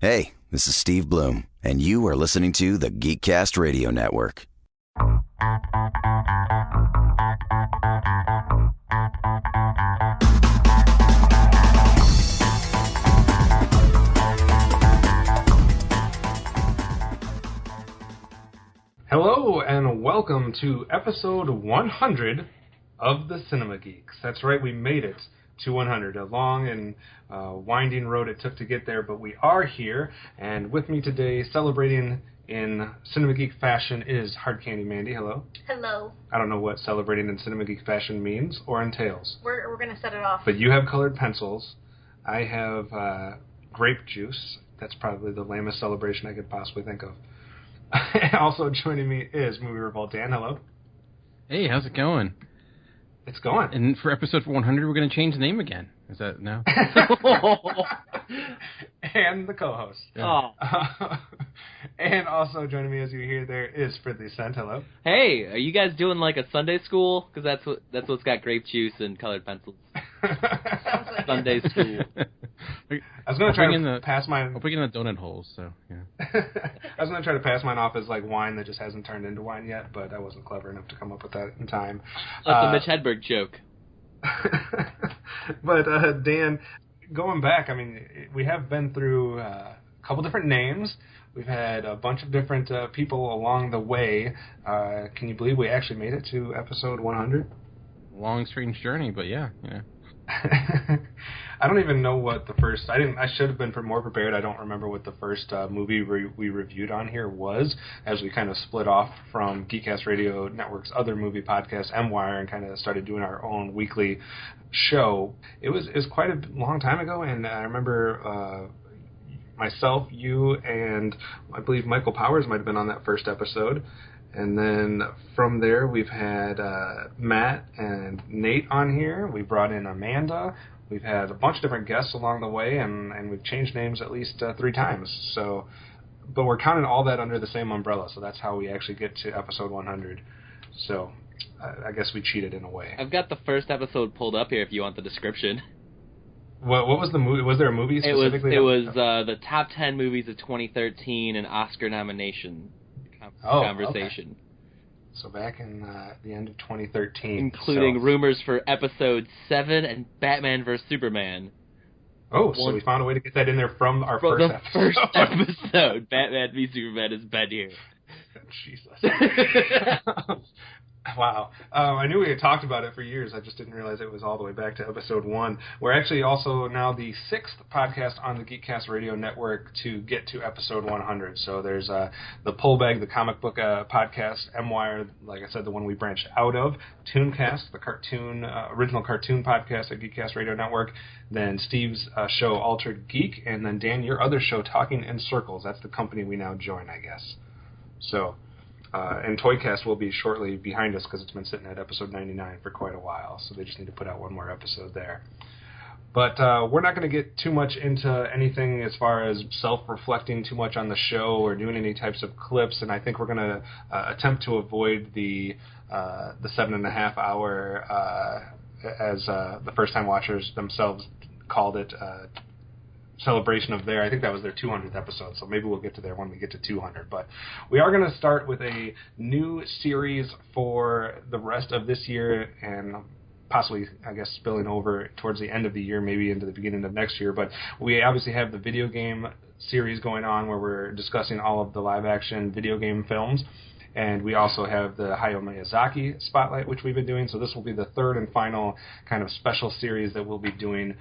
Hey, this is Steve Bloom, and you are listening to the Geekcast Radio Network. Hello and welcome to episode 100 of the Cinema Geeks. That's right, we made it to 100. A long and winding road it took to get there, but we are here. And with me today, celebrating in Cinema Geek fashion, is Hard Candy Mandy. Hello. Hello. I don't know what celebrating in Cinema Geek fashion means or entails. We're going to set it off. But you have colored pencils. I have grape juice. That's probably the lamest celebration I could possibly think of. Also joining me is Movie Revolt Dan. Hello. Hey, how's it going? It's going. And for episode 100, we're going to change the name again. Is that no? And the co-host. Yeah. And also joining me, as you hear there, is Fridley Sant. Hello. Hey, are you guys doing like a Sunday school? Because that's what's got grape juice and colored pencils. Sounds like Sunday school. I was going to try to pass mine. I'll bring in the donut holes, so yeah. I was going to try to pass mine off as like wine that just hasn't turned into wine yet, but I wasn't clever enough to come up with that in time. That's a Mitch Hedberg joke. But Dan, going back, I mean, we have been through a couple different names. We've had a bunch of different people along the way. Can you believe we actually made it to episode 100? Long, strange journey, but yeah. I don't even know what the first... I should have been more prepared. I don't remember what the first movie we reviewed on here was, as we kind of split off from Geekcast Radio Network's other movie podcast, M-Wire, and kind of started doing our own weekly show. It was quite a long time ago, and I remember... myself, you, and I believe Michael Powers might have been on that first episode. And then from there, we've had Matt and Nate on here. We brought in Amanda. We've had a bunch of different guests along the way, and we've changed names at least 3 times. So, but we're counting all that under the same umbrella, so that's how we actually get to episode 100. So I guess we cheated in a way. I've got the first episode pulled up here if you want the description. What was the movie? Was there a movie specifically? It was the top 10 movies of 2013 and Oscar nomination conversation. Okay. So back in the end of 2013. Including rumors for episode 7 and Batman vs. Superman. Oh, so we found a way to get that in there from our first episode. First episode. Batman v Superman has been here. Jesus. Wow. I knew we had talked about it for years. I just didn't realize it was all the way back to episode 1. We're actually also now the 6th podcast on the Geekcast Radio Network to get to episode 100. So there's the Pullbag, the comic book podcast, M-Wire, like I said, the one we branched out of, Tooncast, the cartoon original cartoon podcast at Geekcast Radio Network, then Steve's show Altered Geek, and then Dan, your other show, Talking in Circles. That's the company we now join, I guess. So... and Toycast will be shortly behind us because it's been sitting at episode 99 for quite a while, so they just need to put out one more episode there. But we're not going to get too much into anything as far as self-reflecting too much on the show or doing any types of clips, and I think we're going to attempt to avoid the 7.5 hour, as the first-time watchers themselves called it, celebration of I think that was their 200th episode, so maybe we'll get to there when we get to 200. But we are going to start with a new series for the rest of this year and possibly, I guess, spilling over towards the end of the year, maybe into the beginning of next year. But we obviously have the video game series going on where we're discussing all of the live-action video game films. And we also have the Hayao Miyazaki Spotlight, which we've been doing. So this will be the third and final kind of special series that we'll be doing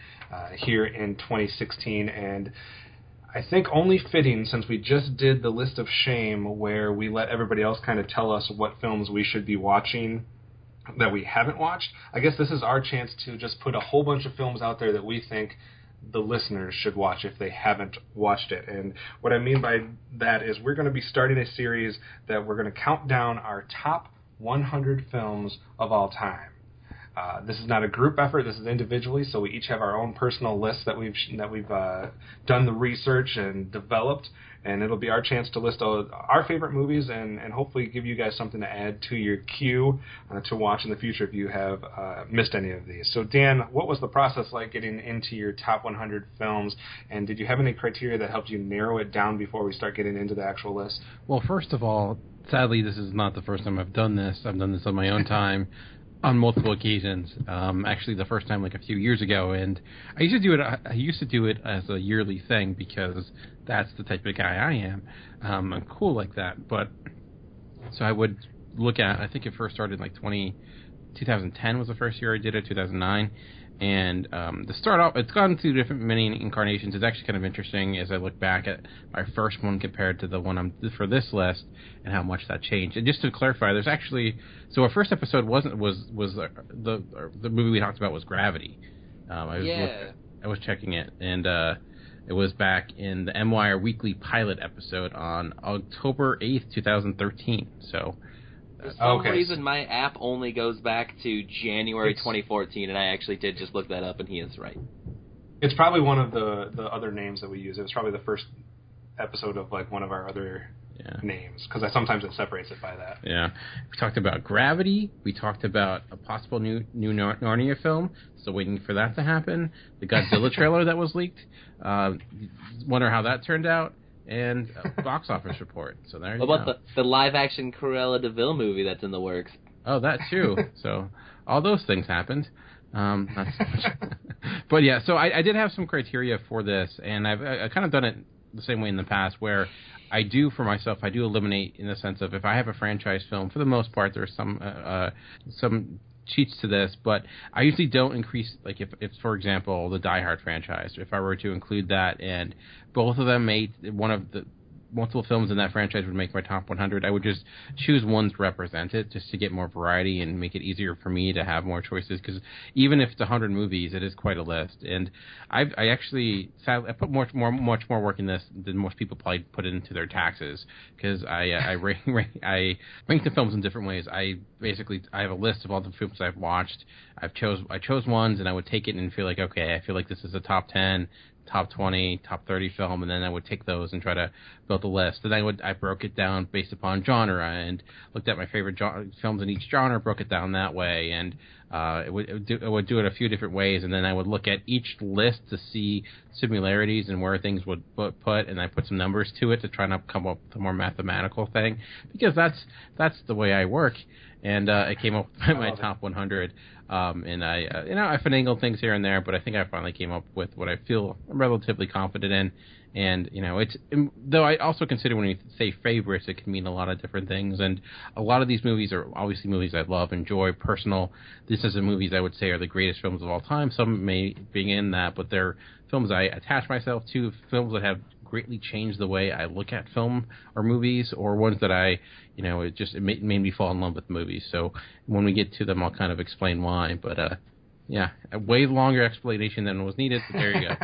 here in 2016. And I think only fitting, since we just did the list of shame where we let everybody else kind of tell us what films we should be watching that we haven't watched. I guess this is our chance to just put a whole bunch of films out there that we think the listeners should watch if they haven't watched it. And what I mean by that is we're going to be starting a series that we're going to count down our top 100 films of all time. This is not a group effort. This is individually. So we each have our own personal lists that we've done the research and developed. And it'll be our chance to list our favorite movies and hopefully give you guys something to add to your queue to watch in the future if you have missed any of these. So, Dan, what was the process like getting into your top 100 films? And did you have any criteria that helped you narrow it down before we start getting into the actual list? Well, first of all, sadly, this is not the first time I've done this. I've done this on my own time. On multiple occasions. Actually, the first time like a few years ago, and I used to do it as a yearly thing because that's the type of guy I am. I'm cool like that. But so I would look at. I think it first started like 2010 was the first year I did it. 2009. And to start off, it's gone through different many incarnations. It's actually kind of interesting as I look back at my first one compared to the one I'm for this list and how much that changed. And just to clarify, there's actually our first episode was the movie we talked about was Gravity. I was checking it, and it was back in the MWire Weekly pilot episode on October 8th, 2013. So. For some reason, my app only goes back to January 2014, and I actually did just look that up, and he is right. It's probably one of the other names that we use. It was probably the first episode of like one of our other names, because sometimes it separates it by that. Yeah. We talked about Gravity. We talked about a possible new Narnia film. Still waiting for that to happen. The Godzilla trailer that was leaked. Wonder how that turned out. And a box office report. So there you go. What about the live-action Cruella de Vil movie that's in the works? Oh, that too. So all those things happened. Not so much. But yeah, so I did have some criteria for this, and I've kind of done it the same way in the past, where I do for myself, I do eliminate in the sense of if I have a franchise film, for the most part, there's some cheats to this, but I usually don't increase, like if for example, the Die Hard franchise, if I were to include that and both of them made one of the multiple films in that franchise would make my top 100, I would just choose one to represent it just to get more variety and make it easier for me to have more choices, because even if it's 100 movies, it is quite a list. And I put much more work in this than most people probably put into their taxes, because I rank the films in different ways. I have a list of all the films I've watched. I chose ones, and I would take it and feel like, okay, I feel like this is a top 10, top 20, top 30 film, and then I would take those and try to build a list. And I broke it down based upon genre and looked at my favorite films in each genre, broke it down that way, and I would do it a few different ways, and then I would look at each list to see similarities and where things would put, and I put some numbers to it to try not come up with a more mathematical thing, because that's the way I work. And it came up with my top 100. And I finagled things here and there, but I think I finally came up with what I feel I'm relatively confident in. And, though I also consider when you say favorites, it can mean a lot of different things. And a lot of these movies are obviously movies I love, enjoy, personal. This is the movies I would say are the greatest films of all time. Some may be in that, but they're films I attach myself to, films that have greatly changed the way I look at film or movies, or ones that it made me fall in love with movies. So when we get to them, I'll kind of explain why. But a way longer explanation than was needed. But there you go.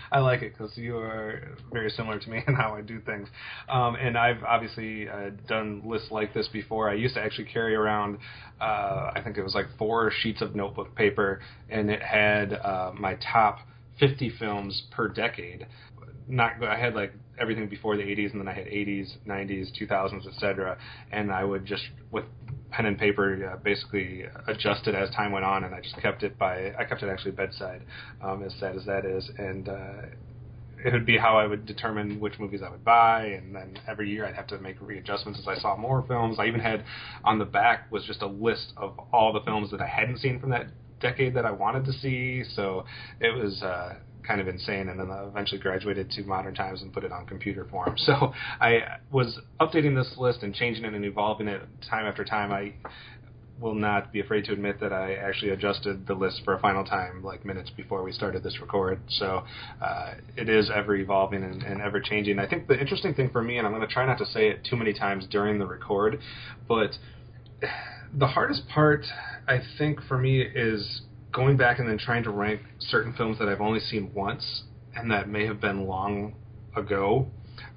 I like it because you are very similar to me in how I do things. And I've obviously done lists like this before. I used to actually carry around, I think it was like 4 sheets of notebook paper, and it had my top 50 films per decade. I had like everything before the 80s, and then I had 80s, 90s, 2000s, etc. And I would just, with pen and paper, basically adjust it as time went on, and I just kept it actually bedside, as sad as that is. And it would be how I would determine which movies I would buy, and then every year I'd have to make readjustments as I saw more films. I even had on the back was just a list of all the films that I hadn't seen from that decade that I wanted to see. So it was kind of insane, and then I eventually graduated to modern times and put it on computer form. So I was updating this list and changing it and evolving it time after time. I will not be afraid to admit that I actually adjusted the list for a final time like minutes before we started this record. So it is ever evolving and ever changing. I think the interesting thing for me, and I'm going to try not to say it too many times during the record, but the hardest part, I think, for me is going back and then trying to rank certain films that I've only seen once and that may have been long ago.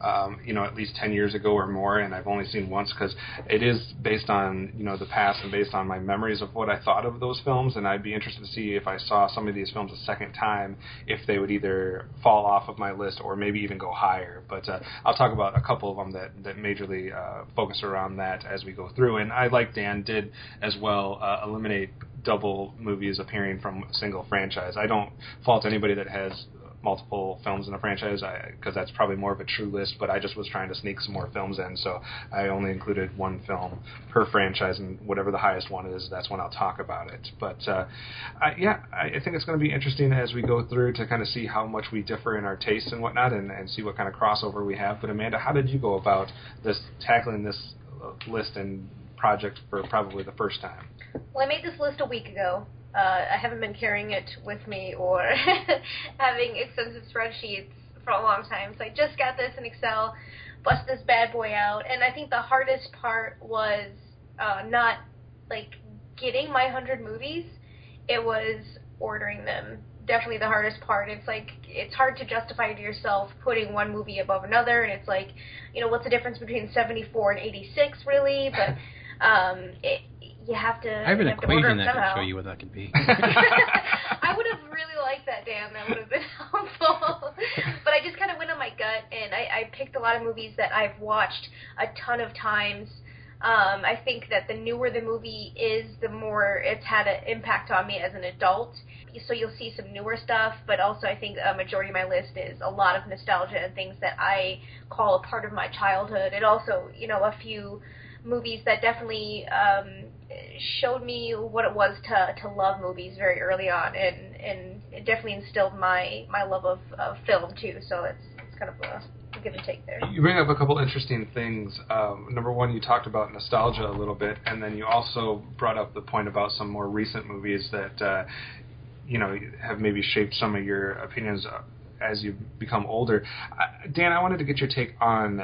at least 10 years ago or more, and I've only seen once because it is based on, the past and based on my memories of what I thought of those films, and I'd be interested to see if I saw some of these films a second time, if they would either fall off of my list or maybe even go higher. But I'll talk about a couple of them that majorly focus around that as we go through. And I, like Dan did as well, eliminate double movies appearing from a single franchise. I don't fault anybody that has multiple films in a franchise, because that's probably more of a true list, but I just was trying to sneak some more films in, so I only included one film per franchise, and whatever the highest one is, that's when I'll talk about it. But I think it's going to be interesting as we go through to kind of see how much we differ in our tastes and whatnot, and see what kind of crossover we have. But Amanda, how did you go about tackling this list and project for probably the first time? Well, I made this list a week ago. I haven't been carrying it with me or having extensive spreadsheets for a long time. So I just got this in Excel, bust this bad boy out. And I think the hardest part was not, getting my 100 movies. It was ordering them. Definitely the hardest part. It's hard to justify to yourself putting one movie above another. And it's what's the difference between 74 and 86, really? But you have to. I have an equation that somehow. can show you what that could be. I would have really liked that, Dan. That would have been helpful. But I just kind of went on my gut, and I picked a lot of movies that I've watched a ton of times. I think that the newer the movie is, the more it's had an impact on me as an adult. So you'll see some newer stuff, but also I think a majority of my list is a lot of nostalgia and things that I call a part of my childhood. And also, a few movies that definitely showed me what it was to love movies very early on, and it definitely instilled my love of film too. So it's kind of a give and take there. You bring up a couple interesting things. Number one, you talked about nostalgia a little bit, and then you also brought up the point about some more recent movies that have maybe shaped some of your opinions as you become older. Dan, I wanted to get your take on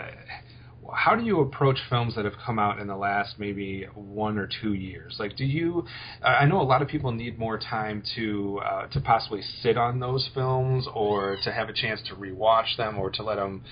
how do you approach films that have come out in the last maybe 1 or 2 years? Do you? I know a lot of people need more time to possibly sit on those films, or to have a chance to rewatch them, or to let them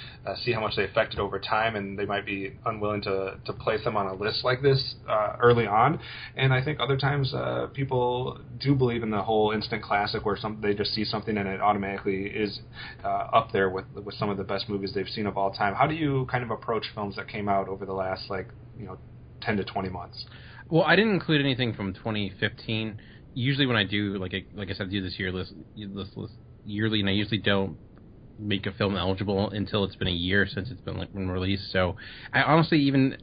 see how much they affected over time, and they might be unwilling to place them on a list like this early on. And I think other times people do believe in the whole instant classic, where they just see something and it automatically is up there with some of the best movies they've seen of all time. How do you kind of approach films that came out over the last 10 to 20 months? Well, I didn't include anything from 2015. Usually when I do, like I said, I do this list yearly, and I usually don't make a film eligible until it's been a year since it's been released. So I honestly, even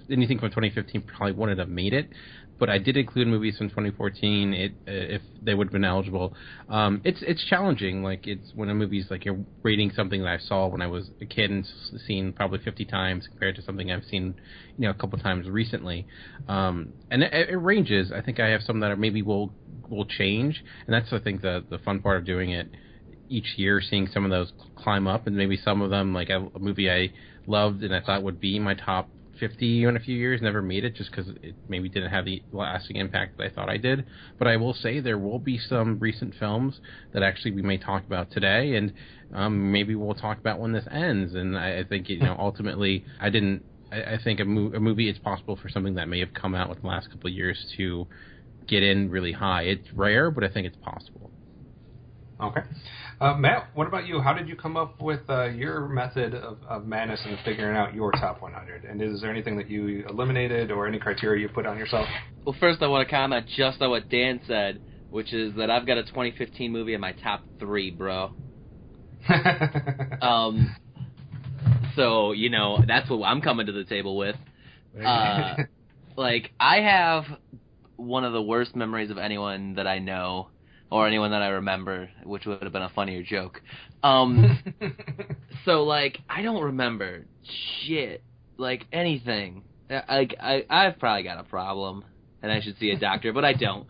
anything from 2015 probably wouldn't have made it. But I did include movies from 2014 if they would have been eligible. It's challenging. It's when a movie's you're rating something that I saw when I was a kid and seen probably 50 times compared to something I've seen a couple times recently. And it ranges. I think I have some that maybe will change, and that's I think the fun part of doing it each year, seeing some of those climb up, and maybe some of them a movie I loved and I thought would be my top 50 in a few years never made it just because it maybe didn't have the lasting impact that I thought I did. But I will say there will be some recent films that actually we may talk about today, and maybe we'll talk about when this ends. And I think ultimately I think a movie, it's possible for something that may have come out within the last couple of years to get in really high. It's rare, but I think it's possible. Okay. Matt, what about you? How did you come up with your method of madness and figuring out your top 100? And is there anything that you eliminated or any criteria you put on yourself? Well, first I want to comment just on what Dan said, which is that I've got a 2015 movie in my top 3, bro. So, that's what I'm coming to the table with. I have one of the worst memories of anyone that I know, or anyone that I remember, which would have been a funnier joke. So, I don't remember shit, anything. I've probably got a problem, and I should see a doctor, but I don't.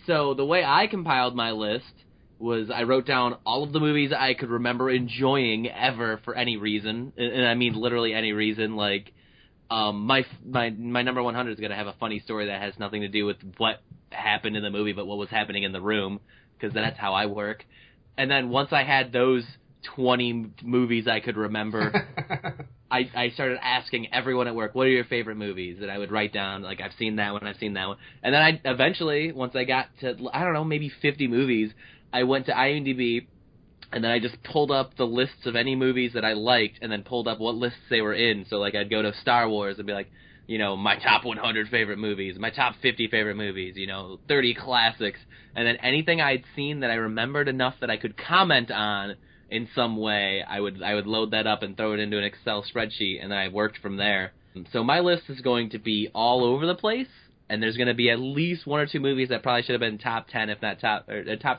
So the way I compiled my list was I wrote down all of the movies I could remember enjoying ever for any reason, and I mean literally any reason. My number 100 is going to have a funny story that has nothing to do with what happened in the movie, but what was happening in the room, because that's how I work. And then once I had those 20 movies I could remember. I started asking everyone at work, what are your favorite movies? And I would write down, like, I've seen that one, I've seen that one. And then I eventually, once I got to, I don't know, maybe 50 movies, I went to IMDb, and then I just pulled up the lists of any movies that I liked, and then pulled up what lists they were in. So, like, I'd go to Star Wars and be like, you know, my top 100 favorite movies, my top 50 favorite movies, you know, 30 classics. And then anything I'd seen that I remembered enough that I could comment on in some way, I would load that up and throw it into an Excel spreadsheet, and then I worked from there. So my list is going to be all over the place, and there's going to be at least 1 or 2 movies that probably should have been top 10, if not top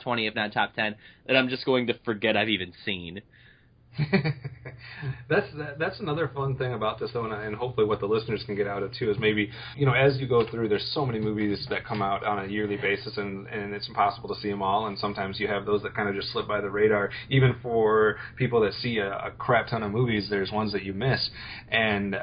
20, if not top 10, that I'm just going to forget I've even seen. That's another fun thing about this, though, and hopefully what the listeners can get out of too is maybe, you know, as you go through, there's so many movies that come out on a yearly basis, and it's impossible to see them all, and sometimes you have those that kind of just slip by the radar. Even for people that see a crap ton of movies, there's ones that you miss, and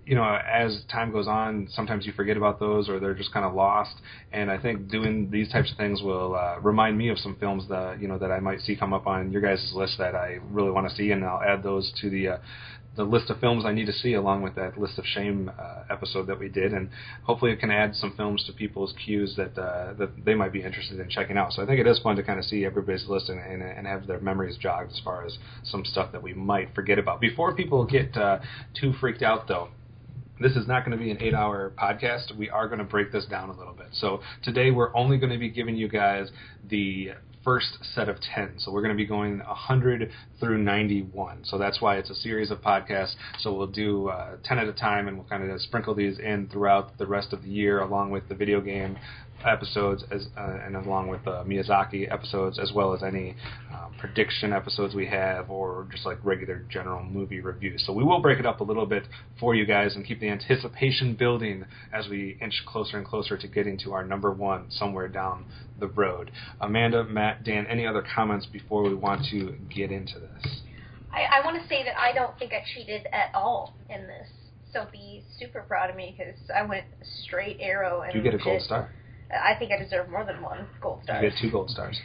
you know, as time goes on, sometimes you forget about those, or they're just kind of lost. And I think doing these types of things will remind me of some films that, you know, that I might see come up on your guys' list that I really want to see, and I'll add those to the list of films I need to see, along with that list of shame episode that we did, and hopefully it can add some films to people's queues that they might be interested in checking out. So I think it is fun to kind of see everybody's list and have their memories jogged as far as some stuff that we might forget about. Before people get too freaked out, though, this is not going to be an 8-hour podcast. We are going to break this down a little bit. So today we're only going to be giving you guys the first set of 10. So we're going to be going 100 through 91. So that's why it's a series of podcasts. So we'll do 10 at a time, and we'll kind of sprinkle these in throughout the rest of the year, along with the video game episodes and along with Miyazaki episodes, as well as any prediction episodes we have, or just like regular general movie reviews. So we will break it up a little bit for you guys and keep the anticipation building as we inch closer and closer to getting to our number one somewhere down the road. Amanda, Matt, Dan, any other comments before we want to get into this? I want to say that I don't think I cheated at all in this. So be super proud of me, because I went straight arrow. And you get a gold star. I think I deserve more than 1 gold star. You get 2 gold stars.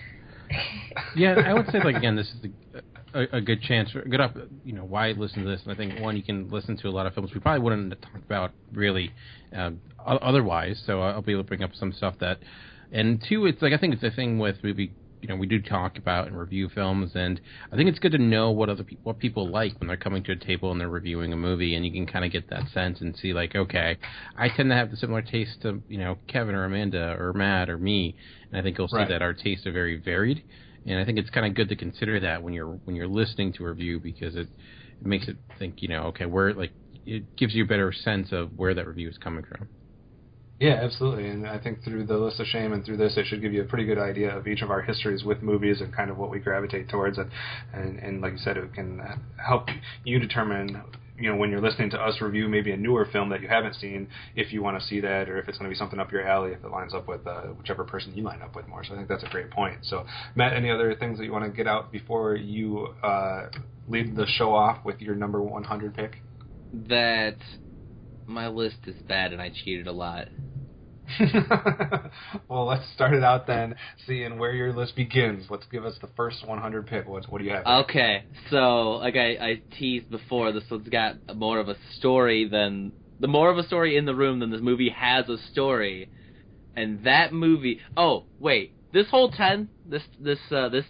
Yeah, I would say, like, again, this is a good chance, you know, why listen to this? And I think, one, you can listen to a lot of films we probably wouldn't have talked about really otherwise, so I'll be able to bring up some stuff that, and 2, it's like, I think it's the thing with movie, you know, we do talk about and review films, and I think it's good to know what people like when they're coming to a table and they're reviewing a movie, and you can kind of get that sense and see, like, okay, I tend to have the similar taste to, you know, Kevin or Amanda or Matt or me, and I think you'll see that our tastes are very varied, and I think it's kind of good to consider that when you're listening to a review, because it makes it think, you know, okay, where, like, it gives you a better sense of where that review is coming from. Yeah, absolutely. And I think through the list of shame and through this, it should give you a pretty good idea of each of our histories with movies and kind of what we gravitate towards. And like you said, it can help you determine, you know, when you're listening to us review maybe a newer film that you haven't seen, if you want to see that, or if it's going to be something up your alley, if it lines up with whichever person you line up with more. So I think that's a great point. So, Matt, any other things that you want to get out before you lead the show off with your number 100 pick? That my list is bad and I cheated a lot. Well, let's start it out then, seeing where your list begins. Let's give us the first 100 pick. What do you have? Okay, so like I teased before, this one's got more of a story in the room than this movie has a story. And that movie, oh wait, this whole 10, this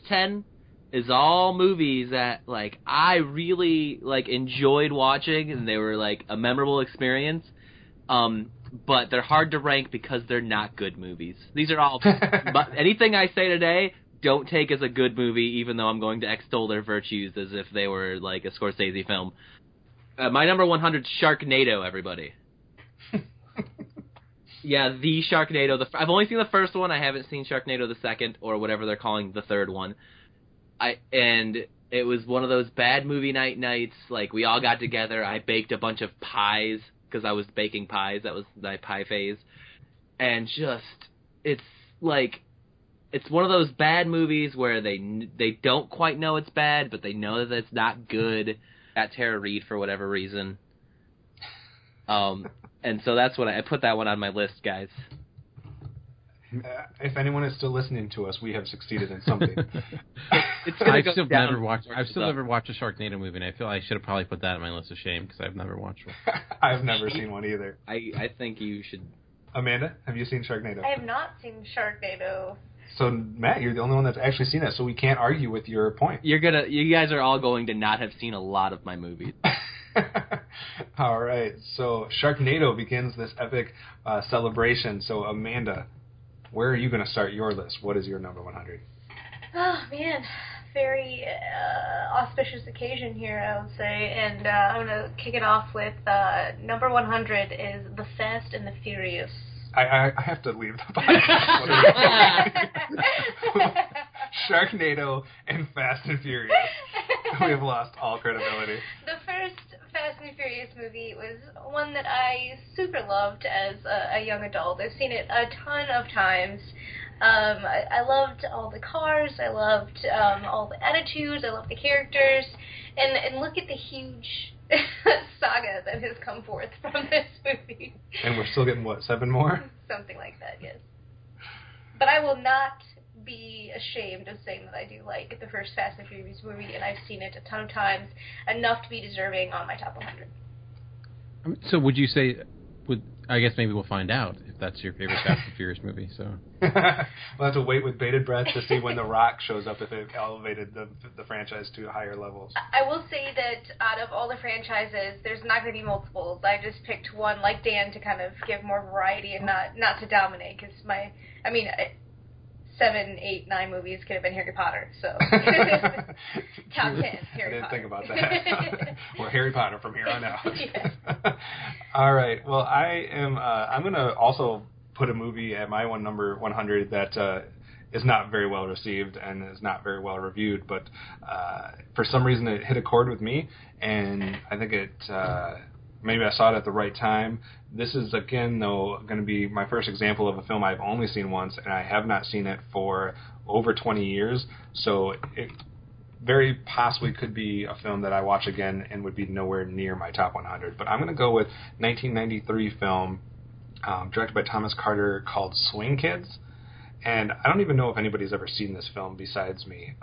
10 is all movies that, like, I really, like, enjoyed watching, and they were, like, a memorable experience. But they're hard to rank because they're not good movies. These are all, but anything I say today, don't take as a good movie, even though I'm going to extol their virtues as if they were, like, a Scorsese film. My number 100 is Sharknado, everybody. Yeah, the Sharknado. I've only seen the first one. I haven't seen Sharknado the second, or whatever they're calling the third one. And it was one of those bad movie nights. Like, we all got together. I baked a bunch of pies because I was baking pies. That was my pie phase. And just, it's like, it's one of those bad movies where they don't quite know it's bad, but they know that it's not good. At Tara Reid for whatever reason. And so that's what I put that one on my list, guys. If anyone is still listening to us, we have succeeded in something. I've still never watched a Sharknado movie, and I feel I should have probably put that on my list of shame because I've never watched one. I've never seen one either. I think you should. Amanda, have you seen Sharknado? I have not seen Sharknado. So, Matt, you're the only one that's actually seen it, so we can't argue with your point. You guys are all going to not have seen a lot of my movies. All right, so Sharknado begins this epic celebration. So, Amanda, where are you going to start your list? What is your number 100? Oh, man. Very auspicious occasion here, I would say. And I'm going to kick it off with number 100 is The Fast and the Furious. I have to leave the podcast. Sharknado and Fast and Furious. We have lost all credibility. The first Fast and Furious movie was one that I super loved as a young adult. I've seen it a ton of times. I loved all the cars. I loved all the attitudes. I loved the characters. And look at the huge saga that has come forth from this movie. And we're still getting, 7 more? Something like that, yes. But I will not be ashamed of saying that I do like the first Fast and Furious movie, and I've seen it a ton of times, enough to be deserving on my top 100. So would you say, I guess maybe we'll find out if that's your favorite Fast and Furious movie. So we'll have to wait with bated breath to see when The Rock shows up, if it elevated the franchise to higher levels. I will say that out of all the franchises, there's not going to be multiples. I just picked one, like Dan, to kind of give more variety and not to dominate, because 7, 8, 9 movies could have been Harry Potter, so top 10, Harry Potter. I didn't think about that. We're Harry Potter from here on out. Yes. All right. Well, I'm going to also put a movie at my number 100 that is not very well received and is not very well reviewed, but for some reason it hit a chord with me, and I think maybe I saw it at the right time. This is, again, though, going to be my first example of a film I've only seen once, and I have not seen it for over 20 years, so it very possibly could be a film that I watch again and would be nowhere near my top 100. But I'm going to go with 1993 film directed by Thomas Carter called Swing Kids. And I don't even know if anybody's ever seen this film besides me.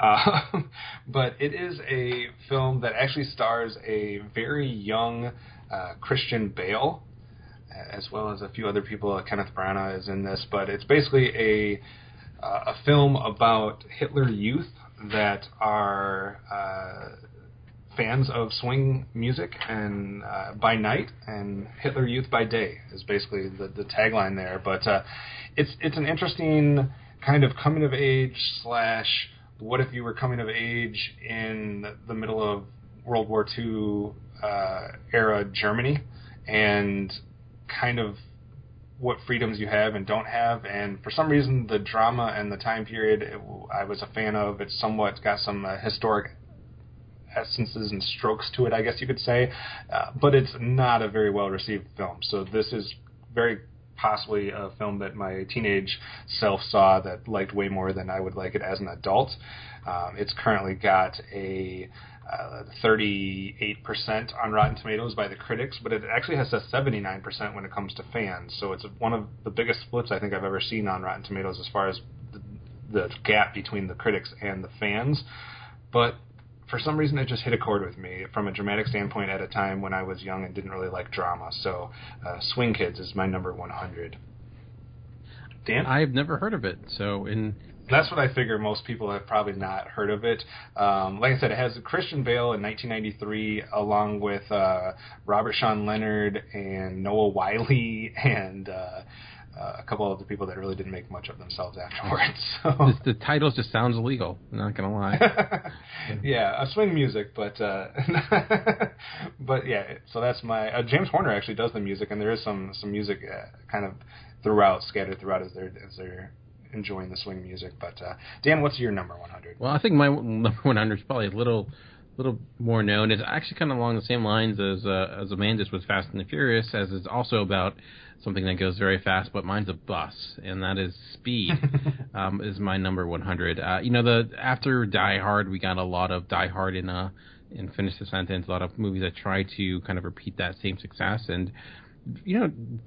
But it is a film that actually stars a very young Christian Bale, as well as a few other people. Kenneth Branagh is in this. But it's basically a film about Hitler Youth that are fans of swing music and by night, and Hitler Youth by day is basically the tagline there. But it's an interesting kind of coming of age / what if you were coming of age in the middle of World War II era Germany, and kind of what freedoms you have and don't have. And for some reason, the drama and the time period I was a fan of. It's somewhat got some historic essences and strokes to it, I guess you could say, but it's not a very well received film. So this is very possibly a film that my teenage self saw that liked way more than I would like it as an adult. It's currently got a 38% on Rotten Tomatoes by the critics, but it actually has a 79% when it comes to fans. So it's one of the biggest flips I think I've ever seen on Rotten Tomatoes as far as the gap between the critics and the fans. But for some reason, it just hit a chord with me from a dramatic standpoint at a time when I was young and didn't really like drama. So Swing Kids is my number 100. Dan? I've never heard of it. That's what I figure. Most people have probably not heard of it. Like I said, it has Christian Bale in 1993 along with Robert Sean Leonard and Noah Wyle and a couple of the people that really didn't make much of themselves afterwards. So. The title just sounds illegal, I'm not going to lie. Yeah, swing music, but but yeah, so that's my... James Horner actually does the music, and there is some music kind of scattered throughout as they're enjoying the swing music. But Dan, what's your number 100? Well, I think my number 100 is probably a little more known. It's actually kind of along the same lines as Amanda's with Fast and the Furious, as it's also about something that goes very fast, but mine's a bus, and that is Speed. Is my number 100. After Die Hard, we got a lot of Die Hard in Finish the Sentence, a lot of movies that try to kind of repeat that same success, and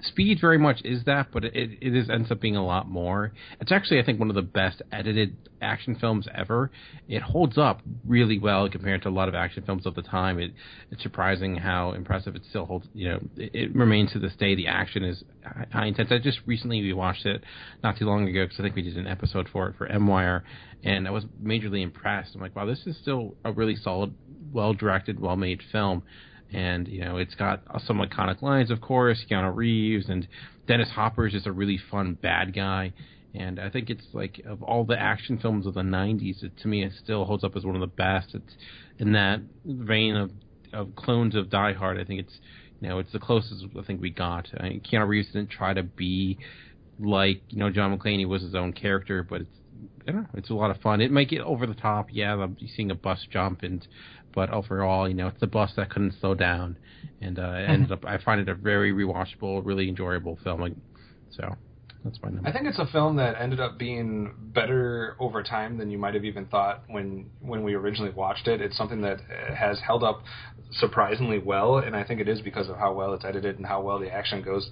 Speed very much is that, but it ends up being a lot more. It's actually, I think, one of the best edited action films ever. It holds up really well compared to a lot of action films of the time. It's surprising how impressive it still holds. It remains to this day. The action is high intense. I just recently rewatched it not too long ago because I think we did an episode for it for M-Wire, and I was majorly impressed. I'm like, wow, this is still a really solid, well-directed, well-made film. And, it's got some iconic lines, of course, Keanu Reeves, and Dennis Hopper is just a really fun bad guy. And I think it's like, of all the action films of the 90s, to me, it still holds up as one of the best. It's in that vein of clones of Die Hard. I think it's the closest I think we got. Keanu Reeves didn't try to be like, John McClane. He was his own character, but it's a lot of fun. It might get over the top, seeing a bus jump, but overall, it's the bus that couldn't slow down, and I find it a very rewatchable, really enjoyable film. So that's my number. I think it's a film that ended up being better over time than you might have even thought when we originally watched it. It's something that has held up surprisingly well, and I think it is because of how well it's edited and how well the action goes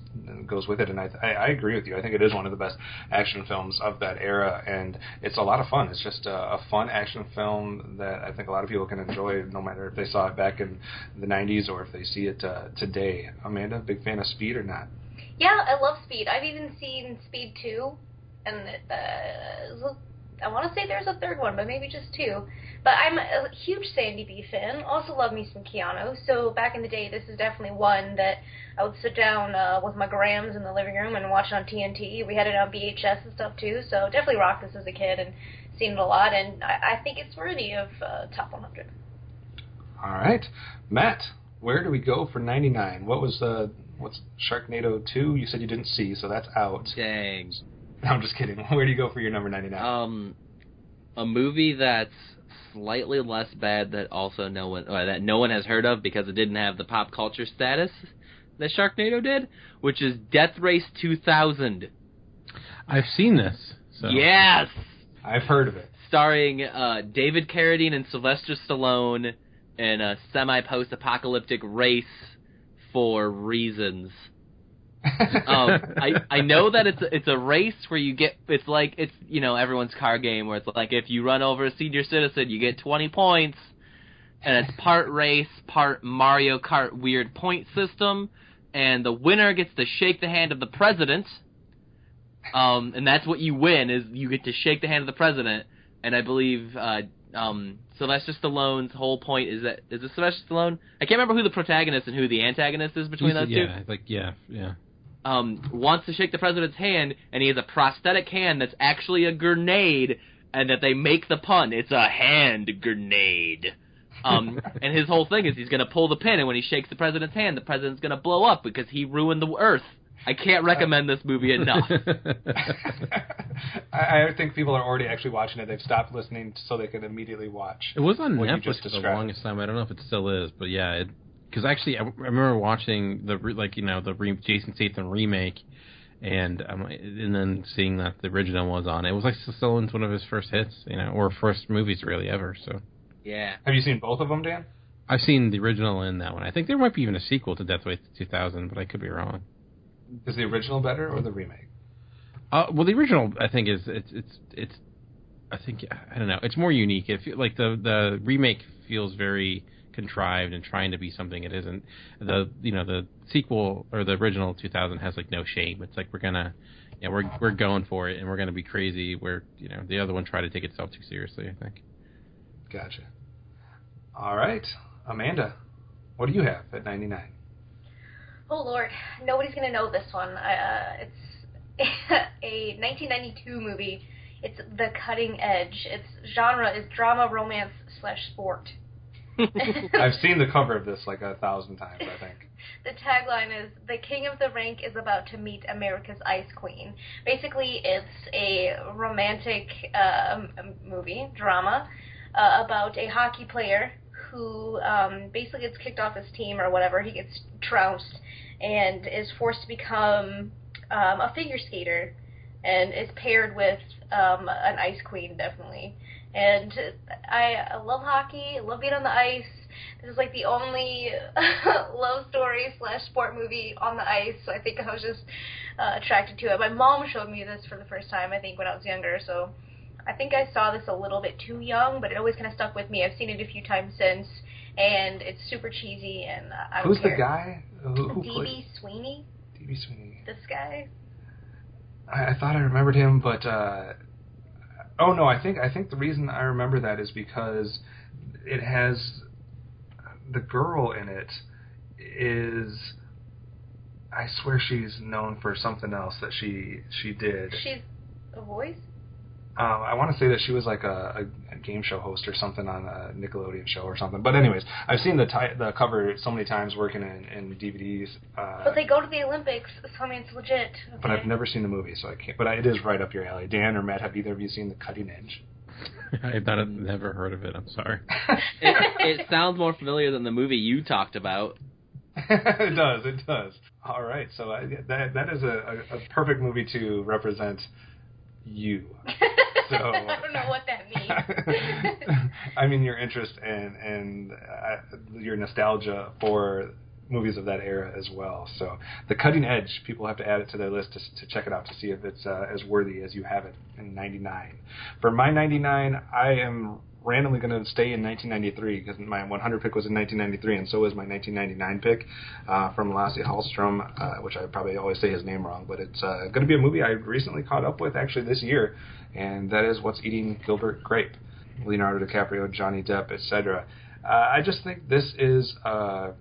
with it. And I agree with you. I think it is one of the best action films of that era, and it's a lot of fun. It's just a fun action film that I think a lot of people can enjoy, no matter if they saw it back in the 90s or if they see it today. Amanda, big fan of Speed or not? Yeah, I love Speed. I've even seen Speed 2, and I want to say there's a third one, but maybe just 2. But I'm a huge Sandy B fan. Also love me some Keanu. So back in the day, this is definitely one that I would sit down with my grams in the living room and watch on TNT. We had it on VHS and stuff too, so definitely rocked this as a kid and seen it a lot, and I think it's worthy of top 100. All right. Matt, where do we go for 99? What's Sharknado 2? You said you didn't see, so that's out. Dang. No, I'm just kidding. Where do you go for your number 99? A movie that's slightly less bad that no one has heard of because it didn't have the pop culture status that Sharknado did, which is Death Race 2000. I've seen this. So. Yes! I've heard of it. Starring David Carradine and Sylvester Stallone in a semi-post-apocalyptic race for reasons. I know that it's a race where you get, it's everyone's car game where it's like if you run over a senior citizen you get 20 points, and it's part race, part Mario Kart weird point system, and the winner gets to shake the hand of the president, and that's what you win, is you get to shake the hand of the president. And I believe Sylvester Stallone's whole point is it Sylvester Stallone? I can't remember who the protagonist and who the antagonist is between those two. Yeah. Wants to shake the president's hand, and he has a prosthetic hand that's actually a grenade, and that they make the pun. It's a hand grenade. And his whole thing is he's going to pull the pin, and when he shakes the president's hand, the president's going to blow up because he ruined the Earth. I can't recommend this movie enough. I think people are already actually watching it. They've stopped listening so they can immediately watch. It was on Netflix for the longest time. I don't know if it still is, but yeah. Because actually, I remember watching the Jason Statham remake, and then seeing that the original was on. It was like Stallone's one of his first hits, or first movies really ever. So. Yeah. Have you seen both of them, Dan? I've seen the original and that one. I think there might be even a sequel to Death Race 2000, but I could be wrong. Is the original better or the remake? Well, the original I think is it's I think I don't know. It's more unique. Like the remake feels very contrived and trying to be something it isn't. The sequel or the original 2000 has like no shame. It's like we're going for it and we're gonna be crazy. Where the other one tried to take itself too seriously, I think. Gotcha. All right, Amanda, what do you have at 99? Oh, Lord. Nobody's going to know this one. It's a 1992 movie. It's The Cutting Edge. Its genre is drama, romance / sport. I've seen the cover of this like 1,000 times, I think. The tagline is, "The king of the rink is about to meet America's ice queen." Basically, it's a romantic movie, drama, about a hockey player who basically gets kicked off his team or whatever. He gets trounced and is forced to become a figure skater, and is paired with an ice queen, definitely. And I love hockey. I love being on the ice. this is like the only love story / sport movie on the ice. So I think I was just attracted to it. My mom showed me this for the first time, I think, when I was younger. So I think I saw this a little bit too young, but it always kind of stuck with me. I've seen it a few times since, and it's super cheesy, and I don't care. Who's the guy? Who D.B. Sweeney? D.B. Sweeney. This guy? I thought I remembered him, but oh no, I think the reason I remember that is because it has the girl in it is, I swear she's known for something else that she did. She's a voice? I want to say that she was like a game show host or something on a Nickelodeon show or something. But anyways, I've seen the cover so many times working in DVDs. But they go to the Olympics, so I mean, it's legit. Okay. But I've never seen the movie, so I can't. But it is right up your alley. Dan or Matt, have either of you seen The Cutting Edge? I've never heard of it. I'm sorry. It sounds more familiar than the movie you talked about. It does. All right, so that is a perfect movie to represent you. So, I don't know what that means. I mean, your interest and your nostalgia for movies of that era as well. So, The Cutting Edge, people have to add it to their list to check it out to see if it's as worthy as you have it in 99. For my 99, I am randomly going to stay in 1993 because my 100 pick was in 1993, and so is my 1999 pick from Lasse Hallström, which I probably always say his name wrong, but it's going to be a movie I recently caught up with actually this year, and that is What's Eating Gilbert Grape. Leonardo DiCaprio, Johnny Depp, etc. I just think this is a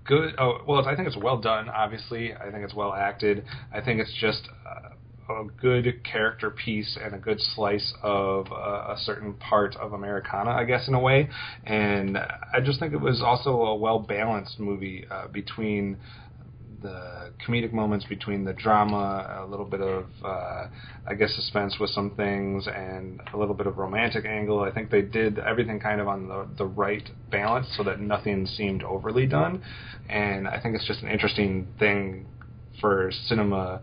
good. I think it's well done. Obviously, I think it's well acted. I think it's just a good character piece and a good slice of a certain part of Americana, I guess, in a way. And I just think it was also a well-balanced movie between the comedic moments, between the drama, a little bit of, I guess, suspense with some things, and a little bit of romantic angle. I think they did everything kind of on the right balance so that nothing seemed overly done. And I think it's just an interesting thing for cinema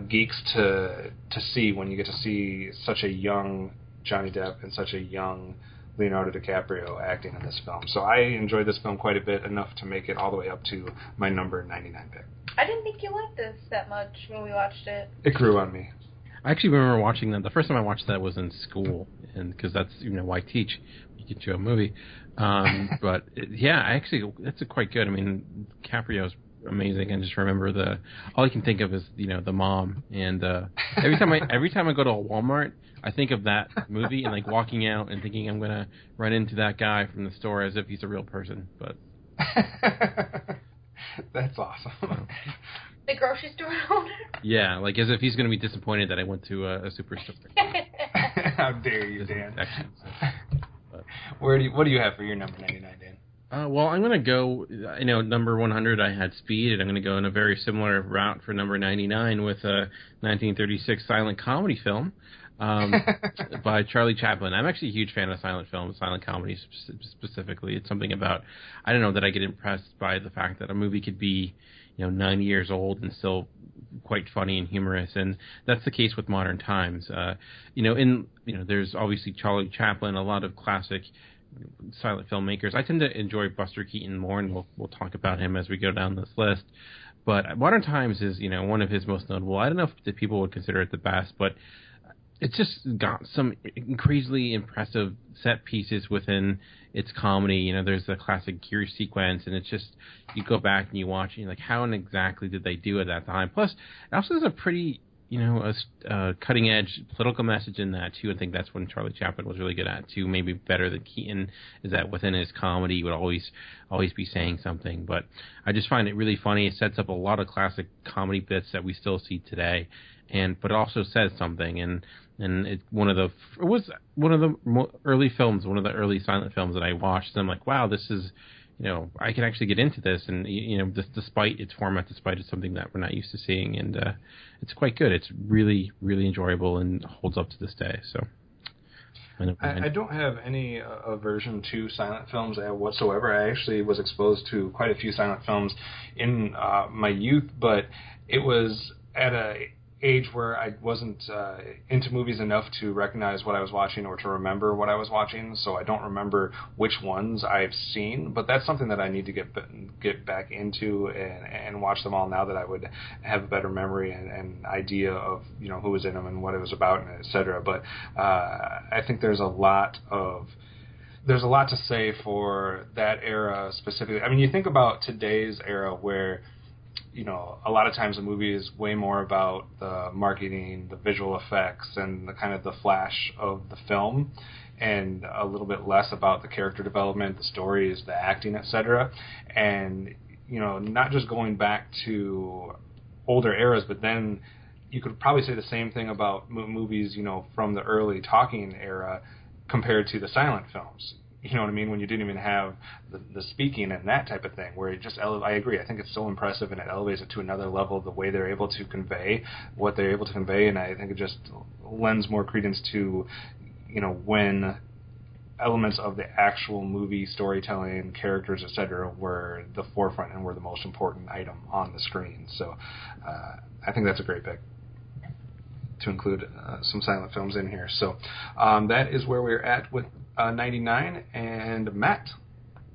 geeks to see when you get to see such a young Johnny Depp and such a young Leonardo DiCaprio acting in this film. So I enjoyed this film quite a bit, enough to make it all the way up to my number 99 pick. I didn't think you liked this that much when we watched it. It grew on me. I actually remember watching that. The first time I watched that was in school, and because that's why I teach. You get you a movie, but that's quite good. I mean, DiCaprio's amazing, and just remember all I can think of is the mom, and every time I go to a Walmart, I think of that movie and like walking out and thinking I'm gonna run into that guy from the store as if he's a real person. But that's awesome. The grocery store owner? Yeah, like as if he's gonna be disappointed that I went to a superstore. How dare you, Dan? But, what do you have for your number 99, Dan? Well, I'm going to go, number 100, I had Speed, and I'm going to go in a very similar route for number 99 with a 1936 silent comedy film by Charlie Chaplin. I'm actually a huge fan of silent films, silent comedies specifically. It's something about, I don't know, that I get impressed by the fact that a movie could be, 90 years old and still quite funny and humorous, and that's the case with Modern Times. There's obviously Charlie Chaplin, a lot of classic silent filmmakers. I tend to enjoy Buster Keaton more, and we'll talk about him as we go down this list. But Modern Times is, one of his most notable. I don't know if the people would consider it the best, but it's just got some crazily impressive set pieces within its comedy. There's the classic gear sequence, and it's just, you go back and you watch, and you're like, how exactly did they do it at that time? Plus, it also has a pretty, a cutting-edge political message in that, too. I think that's when Charlie Chaplin was really good at, too, maybe better than Keaton, is that within his comedy he would always be saying something. But I just find it really funny. It sets up a lot of classic comedy bits that we still see today, but it also says something. And it was one of the early films, one of the early silent films that I watched, and I'm like, wow, this is, I can actually get into this, and despite its format, despite it's something that we're not used to seeing, and it's quite good. It's really, really enjoyable and holds up to this day. So, I don't have any aversion to silent films whatsoever. I actually was exposed to quite a few silent films in my youth, but it was at a age where I wasn't into movies enough to recognize what I was watching or to remember what I was watching, so I don't remember which ones I've seen, but that's something that I need to get back into and watch them all now that I would have a better memory and idea of, you know, who was in them and what it was about, and et cetera. But I think there's a lot to say for that era specifically. I mean, you think about today's era where, you know, a lot of times a movie is way more about the marketing, the visual effects, and the kind of the flash of the film, and a little bit less about the character development, the stories, the acting, etc. And, you know, not just going back to older eras, but then you could probably say the same thing about movies, you know, from the early talking era compared to the silent films. You know what I mean? When you didn't even have the speaking and that type of thing, where it just, I agree. I think it's so impressive, and it elevates it to another level, the way they're able to convey what they're able to convey, and I think it just lends more credence to, you know, when elements of the actual movie storytelling, characters, etc., were the forefront and were the most important item on the screen. So I think that's a great pick to include some silent films in here. So that is where we're at with 99. And Matt,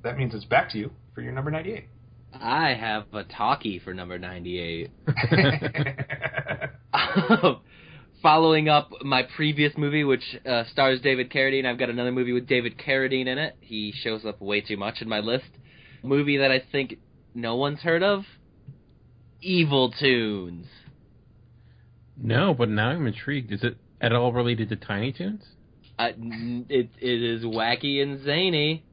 that means it's back to you for your number 98. I have a talkie for number 98. Following up my previous movie, which stars David Carradine, I've got another movie with David Carradine in it. He shows up way too much in my list. Movie that I think no one's heard of, Evil Toons. No, but now I'm intrigued. Is it at all related to Tiny Toons? It is wacky and zany.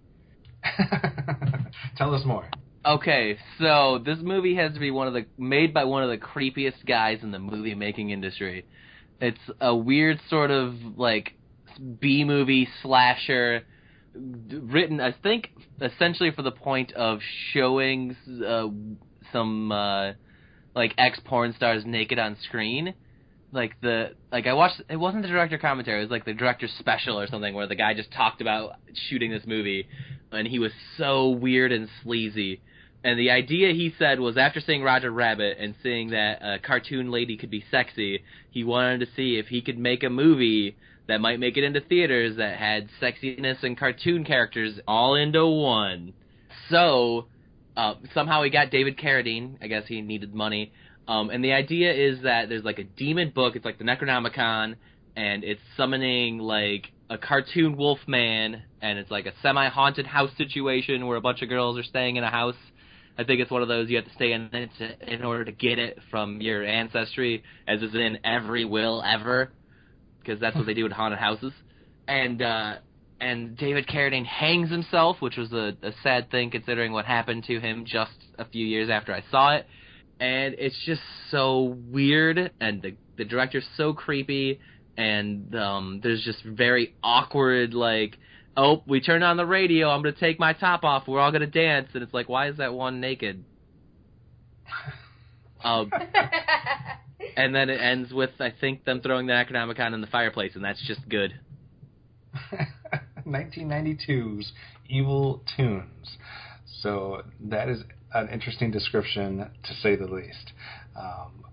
Tell us more. Okay, so this movie has to be made by one of the creepiest guys in the movie making industry. It's a weird sort of like B-movie slasher, written, I think, essentially for the point of showing some like ex-porn stars naked on screen. I watched, it wasn't the director commentary, it was like the director's special or something where the guy just talked about shooting this movie, and he was so weird and sleazy. And the idea, he said, was after seeing Roger Rabbit and seeing that a cartoon lady could be sexy, he wanted to see if he could make a movie that might make it into theaters that had sexiness and cartoon characters all into one. So, somehow he got David Carradine. I guess he needed money. And the idea is that there's like a demon book, it's like the Necronomicon, and it's summoning like a cartoon wolf man, and it's like a semi-haunted house situation where a bunch of girls are staying in a house. I think it's one of those you have to stay in it in order to get it from your ancestry, as is in every will ever, because that's what they do with haunted houses. And David Carradine hangs himself, which was a sad thing considering what happened to him just a few years after I saw it. And it's just so weird, and the director's so creepy, and there's just very awkward, like, oh, we turned on the radio, I'm going to take my top off, we're all going to dance, and it's like, why is that one naked? And then it ends with, I think, them throwing the Necronomicon in the fireplace, and that's just good. 1992's Evil Toons. So that is an interesting description, to say the least.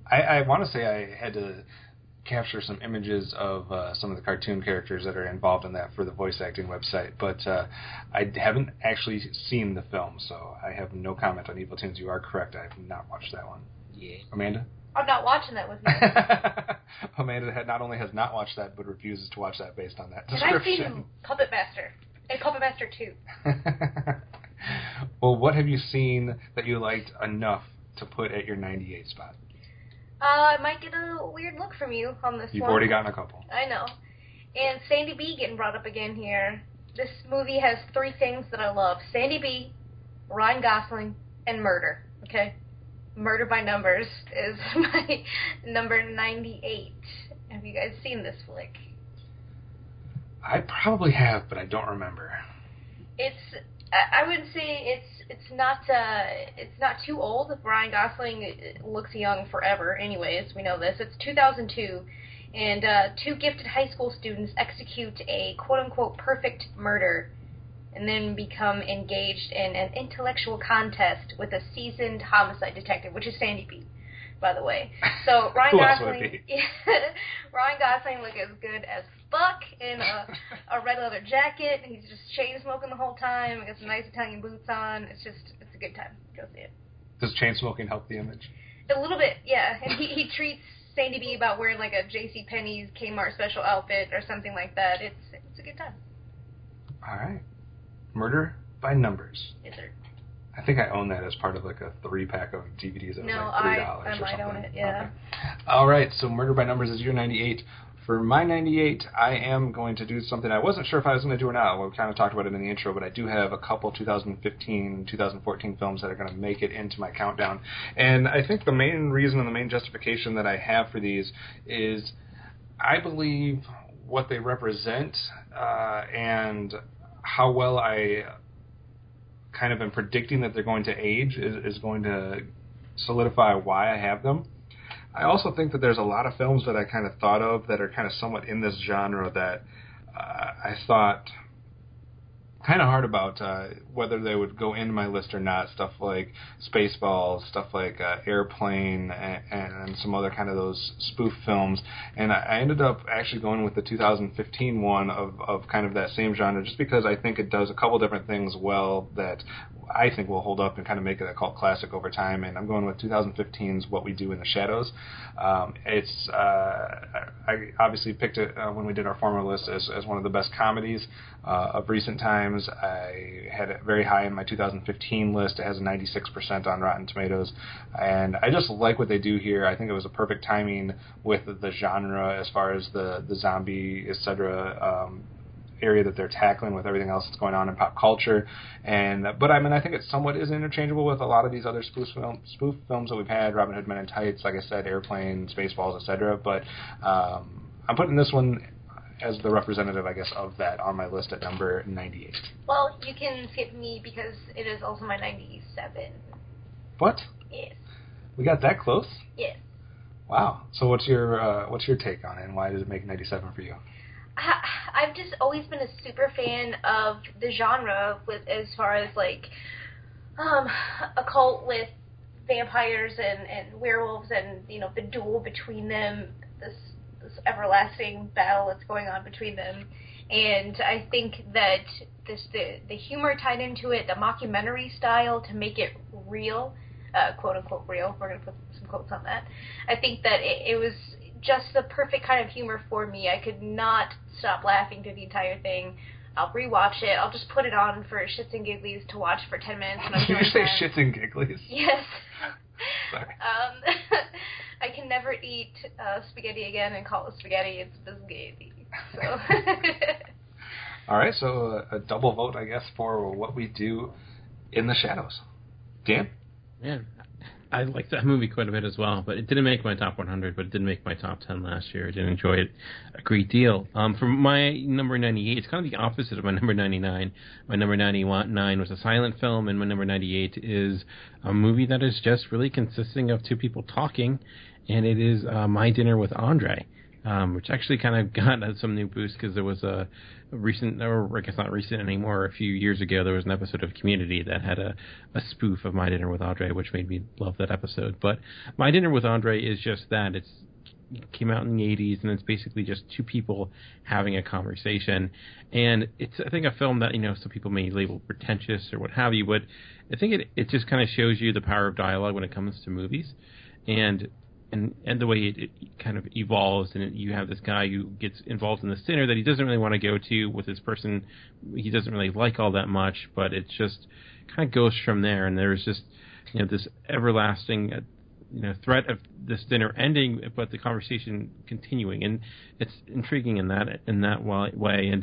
I want to say I had to capture some images of some of the cartoon characters that are involved in that for the voice acting website, but I haven't actually seen the film, so I have no comment on Evil Toons. You are correct, I have not watched that one. Yeah. Amanda? I'm not watching that with you. Amanda not only has not watched that, but refuses to watch that based on that description. And I've seen Puppet Master, and Puppet Master 2. Well, what have you seen that you liked enough to put at your 98 spot? I might get a weird look from you on this You've one. already gotten a couple. I know. And Sandy B getting brought up again here. This movie has three things that I love. Sandy B, Ryan Gosling, and murder. Okay? Murder by Numbers is my number 98. Have you guys seen this flick? I probably have, but I don't remember. I would say it's not too old. Ryan Gosling looks young forever. Anyways, we know this. It's 2002, and two gifted high school students execute a quote-unquote perfect murder, and then become engaged in an intellectual contest with a seasoned homicide detective, which is Sandy B. by the way. So Ryan Who else would Gosling, it be? Ryan Gosling looked as good as fuck in a red leather jacket. He's just chain smoking the whole time. Got some nice Italian boots on. It's a good time. Go see it. Does chain smoking help the image? A little bit, yeah. And he treats Sandy B about wearing like a JCPenney's Kmart special outfit or something like that. It's a good time. All right. Murder by Numbers. Yes, sir. I think I own that as part of like a 3-pack of DVDs. That was like $3 I might own it, yeah. Okay. All right, so Murder by Numbers is your 98. For my 98, I am going to do something I wasn't sure if I was going to do or not. We kind of talked about it in the intro, but I do have a couple 2015, 2014 films that are going to make it into my countdown. And I think the main reason and the main justification that I have for these is I believe what they represent and how well I kind of am predicting that they're going to age is going to solidify why I have them. I also think that there's a lot of films that I kind of thought of that are kind of somewhat in this genre that I thought kind of hard about whether they would go into my list or not. Stuff like Spaceballs, stuff like Airplane, and some other kind of those spoof films. And I ended up actually going with the 2015 one of kind of that same genre, just because I think it does a couple different things well that I think will hold up and kind of make it a cult classic over time. And I'm going with 2015's What We Do in the Shadows. I obviously picked it when we did our former list as one of the best comedies of recent times. I had it very high in my 2015 list. It has a 96% on Rotten Tomatoes. And I just like what they do here. I think it was a perfect timing with the genre as far as the zombie, etc., area that they're tackling with everything else that's going on in pop culture. But I mean, I think it somewhat is interchangeable with a lot of these other spoof films that we've had, Robin Hood Men in Tights, like I said, Airplane, Spaceballs, etc. But I'm putting this one as the representative, I guess, of that on my list at number 98. Well, you can skip me because it is also my 97. What? Yes. We got that close? Yes. Wow. So what's your take on it, and why does it make 97 for you? I've just always been a super fan of the genre, with as far as like a cult with vampires and werewolves, and the duel between them, this everlasting battle that's going on between them. And I think that the humor tied into it, the mockumentary style to make it real, quote unquote real. We're gonna put some quotes on that. I think that it was just the perfect kind of humor for me. I could not stop laughing through the entire thing. I'll rewatch it. I'll just put it on for shits and gigglies to watch for 10 minutes. Did you say shits and gigglies? Yes. Sorry. I can never eat spaghetti again and call it spaghetti. It's bisghetti. So. All right, so a double vote, I guess, for What We Do in the Shadows. Dan? Yeah, I liked that movie quite a bit as well, but it didn't make my top 100, but it did make my top 10 last year. I did enjoy it a great deal. For my number 98, it's kind of the opposite of my number 99. My number 99 was a silent film, and my number 98 is a movie that is just really consisting of two people talking, and it is My Dinner with Andre. Which actually kind of got some new boost because there was a recent, or I guess not recent anymore, a few years ago, there was an episode of Community that had a spoof of My Dinner with Andre, which made me love that episode. But My Dinner with Andre is just that. It came out in the 80s, and it's basically just two people having a conversation. And it's, I think, a film that, some people may label pretentious or what have you, but I think it just kind of shows you the power of dialogue when it comes to movies. And the way it kind of evolves, and you have this guy who gets involved in this dinner that he doesn't really want to go to with this person he doesn't really like all that much, but it just kind of goes from there. And there's just this everlasting threat of this dinner ending, but the conversation continuing, and it's intriguing in that way.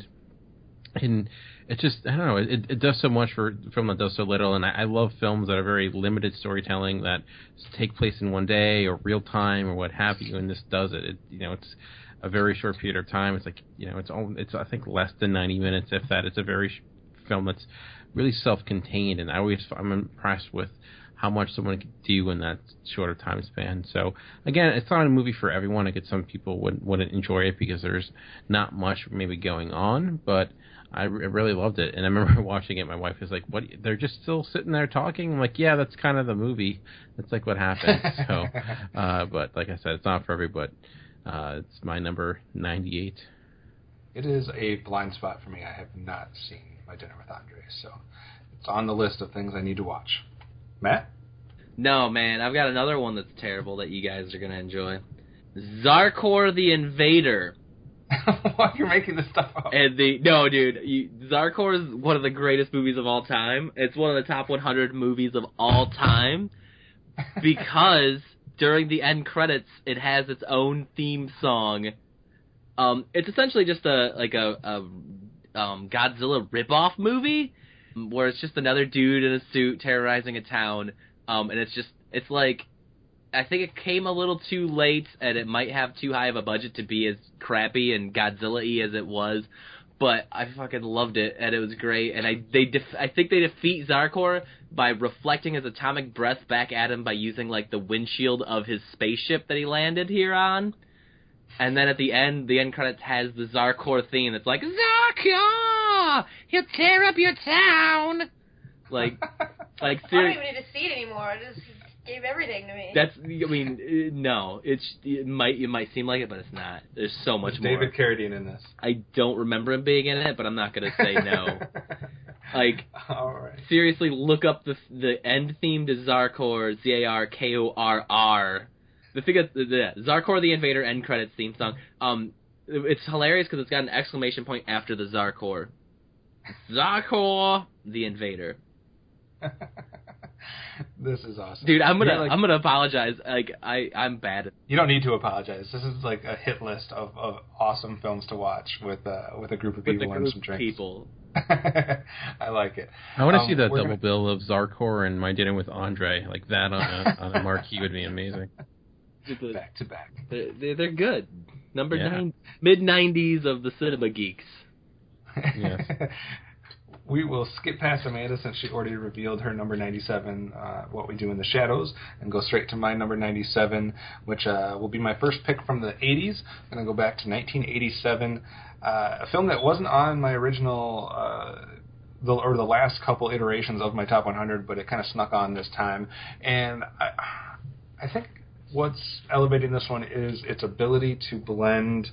And it just, I don't know, it does so much for a film that does so little, and I love films that are very limited storytelling that take place in one day or real time or what have you, and this does it. It's a very short period of time. It's like, it's I think less than 90 minutes, if that. It's a very film that's really self-contained, and I'm impressed with how much someone can do in that shorter time span. So, again, it's not a movie for everyone. I guess some people wouldn't enjoy it because there's not much maybe going on, but I really loved it. And I remember watching it. My wife was like, "What? They're just still sitting there talking?" I'm like, "Yeah, that's kind of the movie. That's like what happened." So, but like I said, it's not for everybody. It's my number 98. It is a blind spot for me. I have not seen My Dinner with Andre, so it's on the list of things I need to watch. Matt? No, man, I've got another one that's terrible that you guys are going to enjoy. Zarkor the Invader. Why you're making this stuff up? No, dude, Zarkor is one of the greatest movies of all time. It's one of the top 100 movies of all time because during the end credits, it has its own theme song. It's essentially just a Godzilla ripoff movie where it's just another dude in a suit terrorizing a town. And it's like, I think it came a little too late, and it might have too high of a budget to be as crappy and Godzilla-y as it was, but I fucking loved it, and it was great, and I think they defeat Zarkor by reflecting his atomic breath back at him by using, like, the windshield of his spaceship that he landed here on, and then at the end credits has the Zarkor theme that's like, Zarkor! He'll tear up your town! Like I don't even need to see it anymore. It just gave everything to me. No. It might seem like it, but it's not. There's so much more. David Carradine in this. I don't remember him being in it, but I'm not gonna say no. Like, all right. Seriously, look up the end theme to Zarkor, Zarkorr. The thing is, Zarkor the Invader end credits theme song. It's hilarious because it's got an exclamation point after the Zarkor. Zarkor the Invader. This is awesome, dude. I'm gonna apologize. Like I'm bad. You don't need to apologize. This is like a hit list of awesome films to watch with a group of people and some drinks. I like it. I want to see that double bill of Zarkor and My Dinner with Andre. Like that on a marquee would be amazing. Back to back. They're good. Number 9, mid-90s of the Cinema Geeks. Yes. We will skip past Amanda since she already revealed her number 97, What We Do in the Shadows, and go straight to my number 97, which will be my first pick from the 80s. I'm going to go back to 1987, a film that wasn't on my original, the last couple iterations of my top 100, but it kind of snuck on this time. And I think what's elevating this one is its ability to blend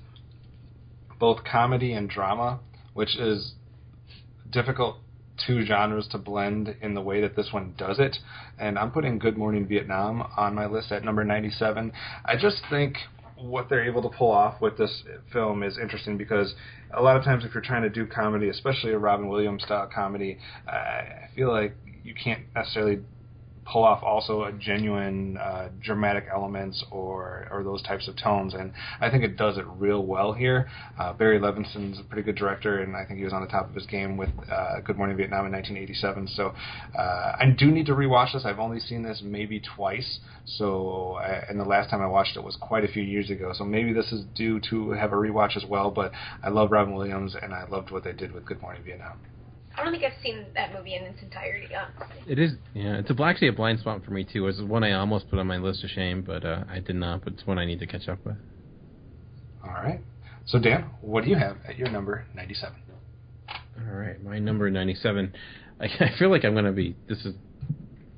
both comedy and drama, which is difficult two genres to blend in the way that this one does it. And I'm putting Good Morning Vietnam on my list at number 97. I just think what they're able to pull off with this film is interesting because a lot of times if you're trying to do comedy, especially a Robin Williams style comedy, I feel like you can't necessarily pull off also a genuine dramatic elements or those types of tones, and I think it does it real well here. Barry Levinson's a pretty good director, and I think he was on the top of his game with Good Morning Vietnam in 1987, so I do need to rewatch this. I've only seen this maybe twice, and the last time I watched it was quite a few years ago, so maybe this is due to have a rewatch as well, but I love Robin Williams, and I loved what they did with Good Morning Vietnam. I don't think I've seen that movie in its entirety, honestly. It is, yeah. It's actually a blind spot for me, too. It's one I almost put on my list of shame, but I did not. But it's one I need to catch up with. All right. So, Dan, what do you have at your number 97? All right. My number 97. I feel like I'm going to be... This is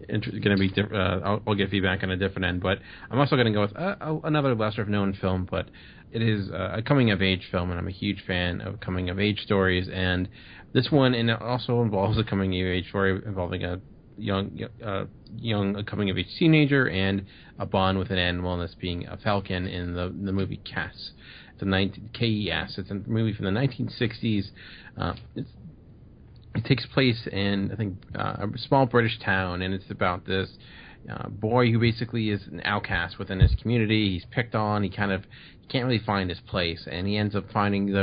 going to be... I'll get feedback on a different end, but I'm also going to go with another lesser-known film, but it is a coming-of-age film, and I'm a huge fan of coming-of-age stories, and this one, and it also involves a coming-of-age story involving a young coming-of-age teenager and a bond with an animal, and this being a falcon in the movie Cass. It's KES. It's a movie from the 1960s. It takes place in, I think, a small British town, and it's about this boy who basically is an outcast within his community. He's picked on. He can't really find his place, and he ends up finding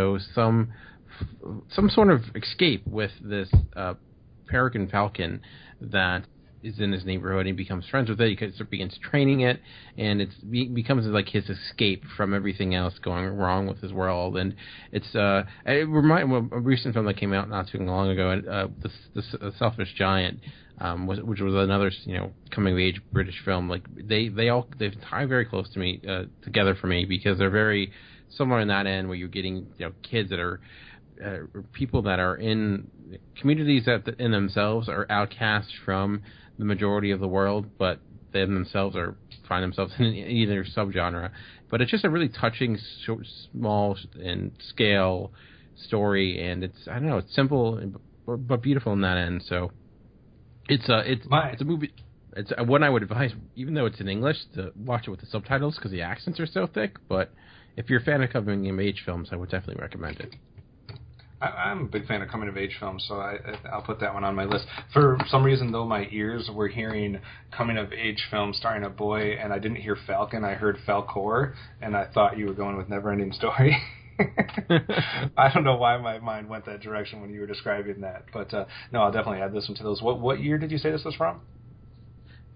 some sort of escape with this peregrine falcon that is in his neighborhood. He becomes friends with it. He begins training it, and it becomes like his escape from everything else going wrong with his world. And it's a recent film that came out not too long ago, the Selfish Giant, which was another coming of age British film. Like they tie very close to me together for me because they're very similar in that end where you're getting kids that are people that are in communities that in themselves are outcast from the majority of the world, but they themselves find themselves in either subgenre. But it's just a really touching, small and scale story, and it's simple but beautiful in that end. So it's a movie. It's one I would advise, even though it's in English, to watch it with the subtitles because the accents are so thick. But if you're a fan of coming-of-age films, I would definitely recommend it. I'm a big fan of coming-of-age films, so I'll put that one on my list. For some reason, though, my ears were hearing coming-of-age film starring a boy, and I didn't hear Falcon. I heard Falcor, and I thought you were going with Neverending Story. I don't know why my mind went that direction when you were describing that, but no, I'll definitely add this one to those. What year did you say this was from?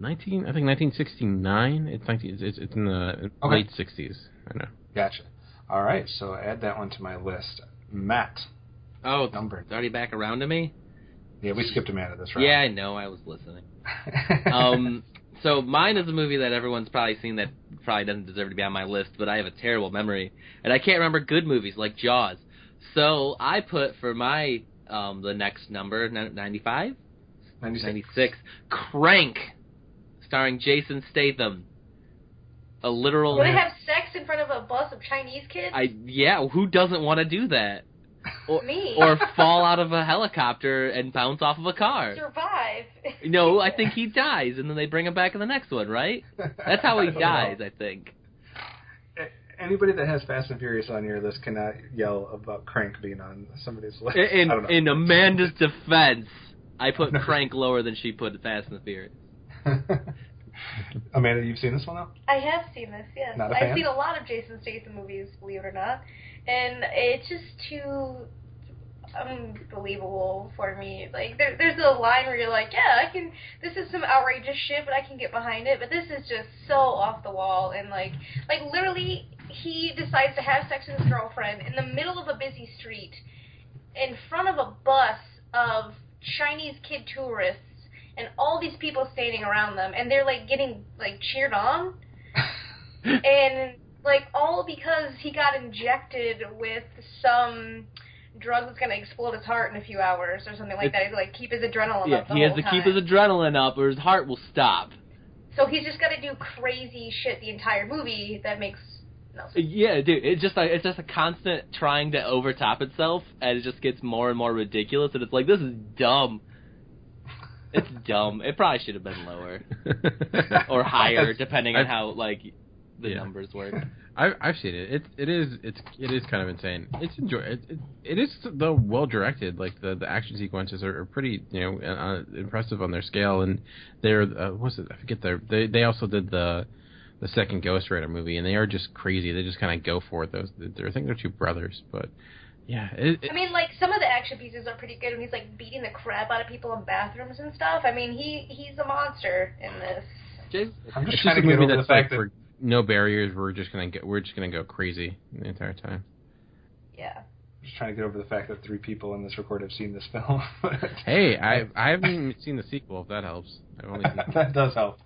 I think 1969. It's in the late 60s. I know. Gotcha. All right, so add that one to my list. Matt. Oh, it's already back around to me? Yeah, we skipped a man at this round. Yeah, I know. I was listening. So mine is a movie that everyone's probably seen that probably doesn't deserve to be on my list, but I have a terrible memory, and I can't remember good movies like Jaws. So I put for my the next number, 95? 96. Crank, starring Jason Statham. A literal... Want to have sex in front of a bus of Chinese kids? Yeah, who doesn't want to do that? Me. Or fall out of a helicopter and bounce off of a car. Survive. No, I think he dies, and then they bring him back in the next one, right? That's how he dies, I think. Anybody that has Fast and Furious on your list cannot yell about Crank being on somebody's list. In Amanda's defense, I put Crank lower than she put Fast and Furious. Amanda, you've seen this one, though? I have seen this, yes. Not a fan? I've seen a lot of Jason Statham movies, believe it or not, and it's just too unbelievable for me. Like, there's a line where you're like, yeah, this is some outrageous shit, but I can get behind it, but this is just so off the wall, and like literally, he decides to have sex with his girlfriend in the middle of a busy street, in front of a bus of Chinese kid tourists, and all these people standing around them, and they're, like, getting, like, cheered on. And, like, all because he got injected with some drug that's going to explode his heart in a few hours or something like that. He's, like, keep his adrenaline up the whole time. He has to keep his adrenaline up or his heart will stop. So he's just got to do crazy shit the entire movie that makes no sense. Yeah, dude, it's just a constant trying to overtop itself, and it just gets more and more ridiculous, and it's like, this is dumb. It's dumb. It probably should have been lower or higher, depending on how the numbers work. I've seen it. It is kind of insane. It's it is though well directed. Like the action sequences are pretty impressive on their scale, and they're what's it? I forget they also did the second Ghost Rider movie, and they are just crazy. They just kind of go for it. I think they're two brothers, but. Yeah, I mean, like, some of the action pieces are pretty good when he's, like, beating the crap out of people in bathrooms and stuff. I mean, he's a monster in this. I'm just it's trying just to a get movie over that's the fact like that... no barriers. We're just gonna go crazy the entire time. Yeah. I'm just trying to get over the fact that 3 people in this record have seen this film. Hey, I haven't even seen the sequel, if that helps. I've only seen that does help.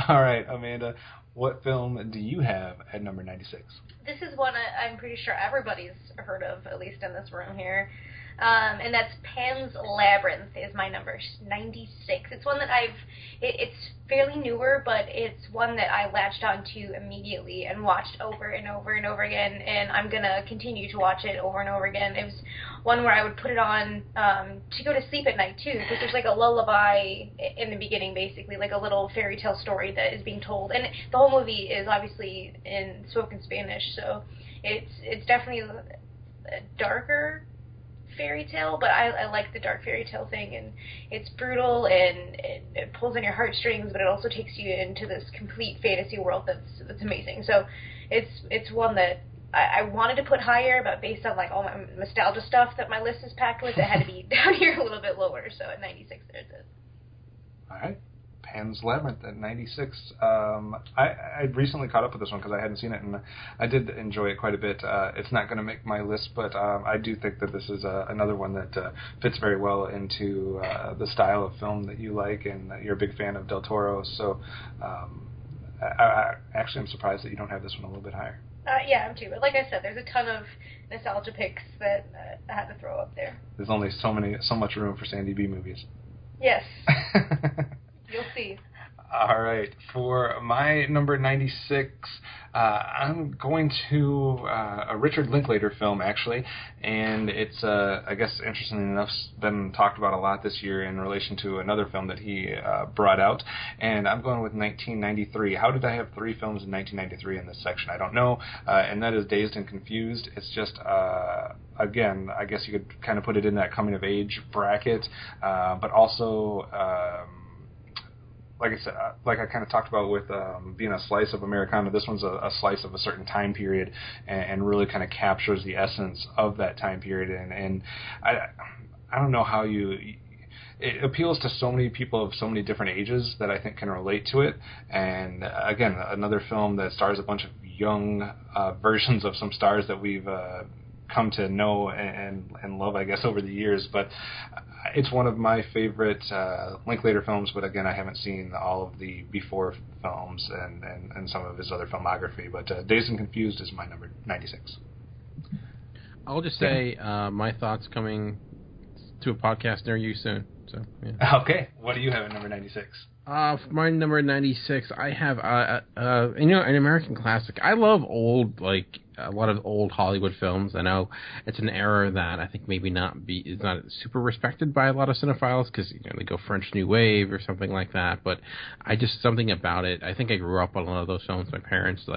All right, Amanda, what film do you have at number 96? This is one I'm pretty sure everybody's heard of, at least in this room here. And that's Pan's Labyrinth is my number, 96. It's one that it's fairly newer, but it's one that I latched onto immediately and watched over and over and over again, and I'm going to continue to watch it over and over again. It was one where I would put it on to go to sleep at night, too, because there's like a lullaby in the beginning, basically, like a little fairy tale story that is being told. And the whole movie is obviously in spoken Spanish, so it's definitely a darker fairy tale, but I like the dark fairy tale thing, and it's brutal, and it pulls on your heartstrings, but it also takes you into this complete fantasy world that's amazing. So it's one that I wanted to put higher, but based on like all my nostalgia stuff that my list is packed with, it had to be down here a little bit lower. So at 96, there's it. All right. Pan's Labyrinth at 96. I recently caught up with this one because I hadn't seen it, and I did enjoy it quite a bit. It's not going to make my list, but I do think that this is another one that fits very well into the style of film that you like, and you're a big fan of Del Toro. So I actually am surprised that you don't have this one a little bit higher. Yeah, I'm too. But like I said, there's a ton of nostalgia picks that I had to throw up there. There's only so much room for Sandy B movies. Yes. You'll see. All right. For my number 96, I'm going to a Richard Linklater film, actually. And it's, I guess, interestingly enough, been talked about a lot this year in relation to another film that he brought out. And I'm going with 1993. How did I have 3 films in 1993 in this section? I don't know. And that is Dazed and Confused. It's just, again, I guess you could kind of put it in that coming-of-age bracket. But also... like I said, like I kind of talked about with being a slice of Americana, this one's a slice of a certain time period and really kind of captures the essence of that time period. And I don't know how it appeals to so many people of so many different ages that I think can relate to it. And again, another film that stars a bunch of young versions of some stars that we've come to know and love, I guess, over the years. But it's one of my favorite Linklater films, but again, I haven't seen all of the before films and some of his other filmography. But Dazed and Confused is my number 96. I'll just say my thoughts coming to a podcast near you soon. So yeah. Okay, what do you have at number 96? For my number 96, I have an American classic. I love a lot of old Hollywood films. I know it's an era that I think maybe is not super respected by a lot of cinephiles because they go French New Wave or something like that. But something about it. I think I grew up on a lot of those films. My parents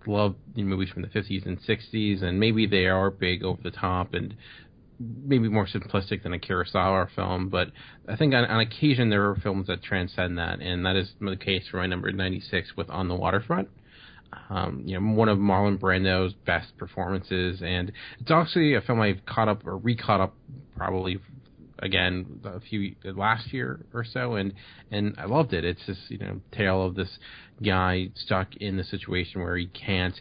loved movies from the 50s and 60s, and maybe they are big over the top and maybe more simplistic than a Kurosawa film, but I think on occasion there are films that transcend that, and that is the case for my number 96 with On the Waterfront. One of Marlon Brando's best performances, and it's actually a film I've re-caught up probably again last year or so, and I loved it. It's this tale of this guy stuck in the situation where he can't.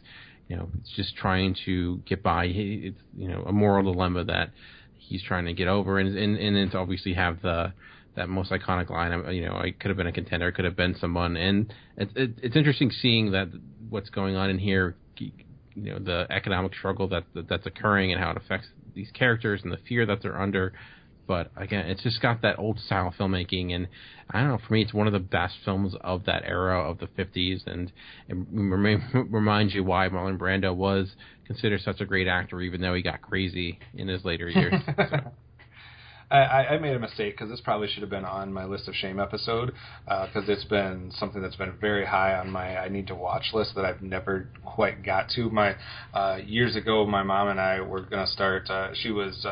It's just trying to get by. It's a moral dilemma that he's trying to get over, and it's obviously have that most iconic line. I could have been a contender, could have been someone, and it's interesting seeing that what's going on in here. The economic struggle that's occurring and how it affects these characters and the fear that they're under. But again, it's just got that old style filmmaking, and I don't know. For me, it's one of the best films of that era of the 50s, and it reminds you why Marlon Brando was considered such a great actor, even though he got crazy in his later years. So. I made a mistake because this probably should have been on my list of shame episode because it's been something that's been very high on my I need to watch list that I've never quite got to. Years ago, my mom and I were going to start. She was.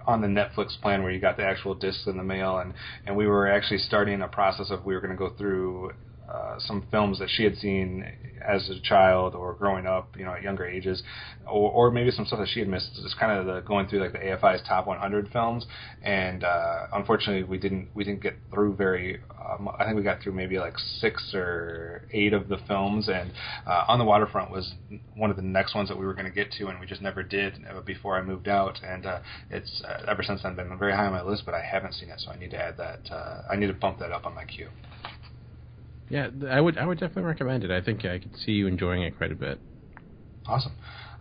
On the Netflix plan where you got the actual discs in the mail, and we were actually starting a process of we were going to go through some films that she had seen as a child or growing up, at younger ages, or maybe some stuff that she had missed. It's kind of going through the AFI's top 100 films, and unfortunately we didn't get through very. I think we got through maybe 6 or 8 of the films, and On the Waterfront was one of the next ones that we were going to get to, and we just never did before I moved out. And it's ever since then been very high on my list, but I haven't seen it, so I need to add that. I need to bump that up on my queue. Yeah, I would definitely recommend it. I think I could see you enjoying it quite a bit. Awesome.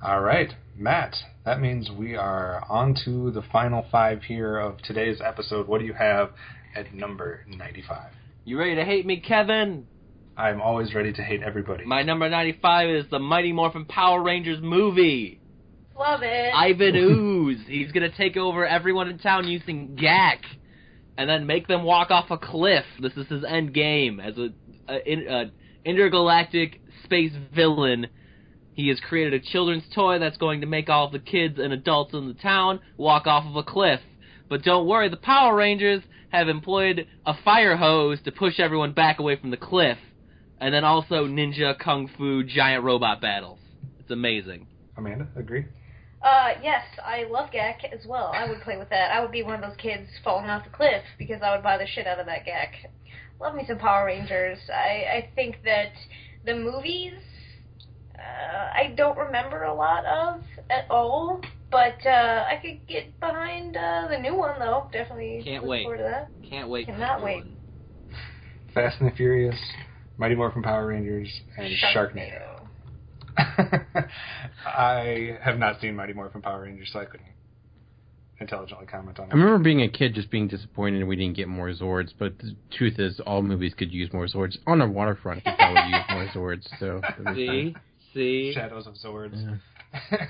All right, Matt, that means we are on to the final 5 here of today's episode. What do you have at number 95? You ready to hate me, Kevin? I'm always ready to hate everybody. My number 95 is the Mighty Morphin Power Rangers movie. Love it. Ivan Ooze. He's going to take over everyone in town using GAC and then make them walk off a cliff. This is his end game as an intergalactic space villain. He has created a children's toy that's going to make all of the kids and adults in the town walk off of a cliff. But don't worry, the Power Rangers have employed a fire hose to push everyone back away from the cliff. And then also ninja, kung fu, giant robot battles. It's amazing. Amanda, agree? Yes, I love GAC as well. I would play with that. I would be one of those kids falling off the cliff because I would buy the shit out of that GAC. Love me some Power Rangers. I think that the movies, I don't remember a lot of at all, but I could get behind the new one, though. Definitely Can't look wait. forward to that. Can't wait. Cannot wait. Fast and the Furious, Mighty Morphin Power Rangers, and Sharknado. I have not seen Mighty Morphin Power Rangers, so I couldn't intelligently comment on it. I remember being a kid just being disappointed we didn't get more Zords, but the truth is all movies could use more Zords. On the waterfront could probably use more Zords. So See? Shadows of Zords. Yeah.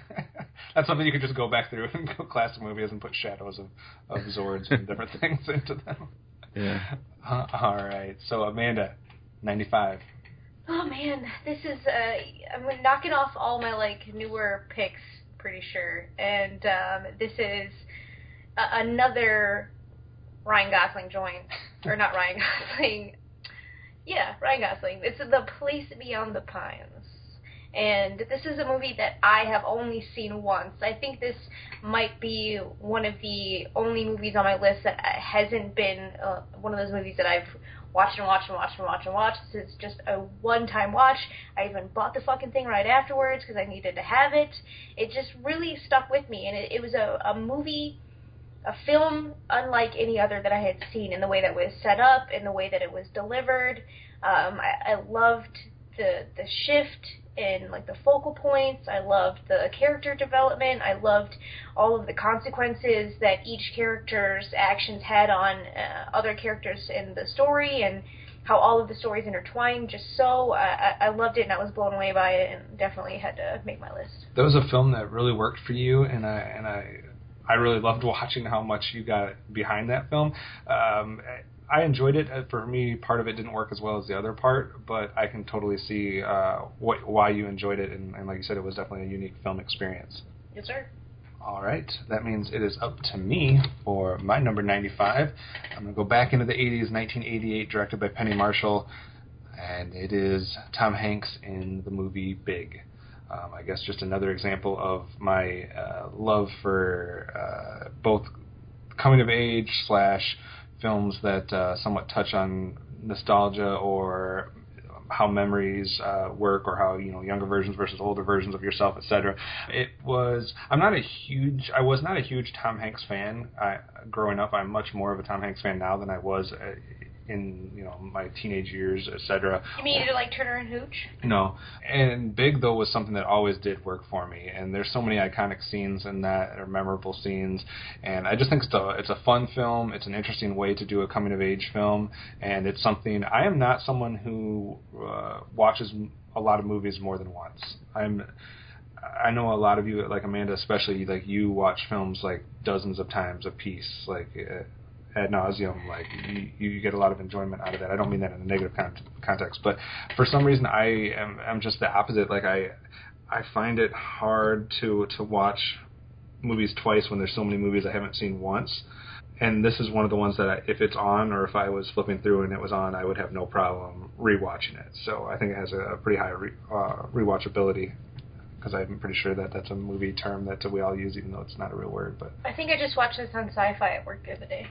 That's something you could just go back through and go classic movies and put shadows of Zords and different things into them. Yeah. All right. So, Amanda, 95. Oh, man. This is, I'm knocking off all my, newer picks, pretty sure. And this is another Ryan Gosling joint. Or not Ryan Gosling. Yeah, Ryan Gosling. It's The Place Beyond the Pines. And this is a movie that I have only seen once. I think this might be one of the only movies on my list that hasn't been one of those movies that I've watched and watched and watched and watched and watched. This is just a one-time watch. I even bought the fucking thing right afterwards because I needed to have it. It just really stuck with me. And it was a movie, a film unlike any other that I had seen in the way that it was set up, in the way that it was delivered. I loved the shift in the focal points. I loved the character development. I loved all of the consequences that each character's actions had on other characters in the story, and how all of the stories intertwined just so. I loved it, and I was blown away by it, and definitely had to make my list. That was a film that really worked for you, and I really loved watching how much you got behind that film. I enjoyed it. For me, part of it didn't work as well as the other part, but I can totally see why you enjoyed it, and like you said, it was definitely a unique film experience. Yes, sir. All right, that means it is up to me for my number 95. I'm going to go back into the 80s, 1988, directed by Penny Marshall, and it is Tom Hanks in the movie Big. I guess just another example of my love for both coming of age / films that somewhat touch on nostalgia or how memories work, or how younger versions versus older versions of yourself, etc. I was not a huge Tom Hanks fan growing up. I'm much more of a Tom Hanks fan now than I was in my teenage years, etc. You mean you like Turner and Hooch? No. And Big, though, was something that always did work for me. And there's so many iconic scenes in that, or memorable scenes. And I just think it's a fun film. It's an interesting way to do a coming-of-age film. And it's something... I am not someone who watches a lot of movies more than once. I know a lot of you, like Amanda especially, you watch films dozens of times a piece, ad nauseum. You get a lot of enjoyment out of that. I don't mean that in a negative context, but for some reason I'm just the opposite. I find it hard to watch movies twice when there's so many movies I haven't seen once. And this is one of the ones that if it's on, or if I was flipping through and it was on, I would have no problem rewatching it. So I think it has a pretty high rewatchability, because I'm pretty sure that that's a movie term that we all use, even though it's not a real word. But I think I just watched this on Sci-Fi at work the other day.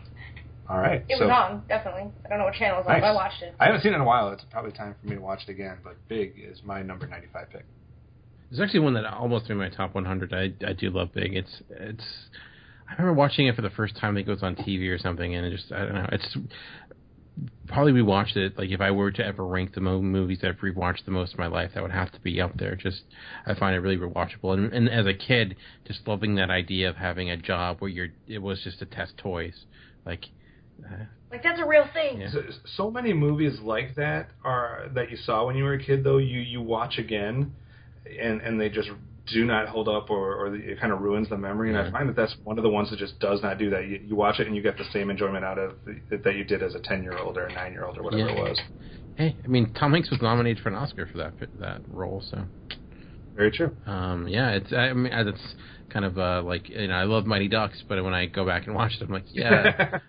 All right. It was on, definitely. I don't know what channel it was on, but I watched it. I haven't seen it in a while. It's probably time for me to watch it again, but Big is my number 95 pick. There's actually one that almost made my top 100. I do love Big. It's. I remember watching it for the first time. I think it was on TV or something, and I don't know. It's probably rewatched it. If I were to ever rank the movies that I've rewatched the most in my life, that would have to be up there. I find it really rewatchable. And as a kid, just loving that idea of having a job where it was just to test toys. That's a real thing. Yeah. So many movies like that that you saw when you were a kid, though, you watch again, and they just do not hold up, or it kind of ruins the memory. And I find that's one of the ones that just does not do that. You watch it and you get the same enjoyment out of it that you did as a 10-year-old or a 9-year-old or whatever it was. Hey, Tom Hanks was nominated for an Oscar for that role, so. Very true. It's kind of I love Mighty Ducks, but when I go back and watch it, I'm like, yeah,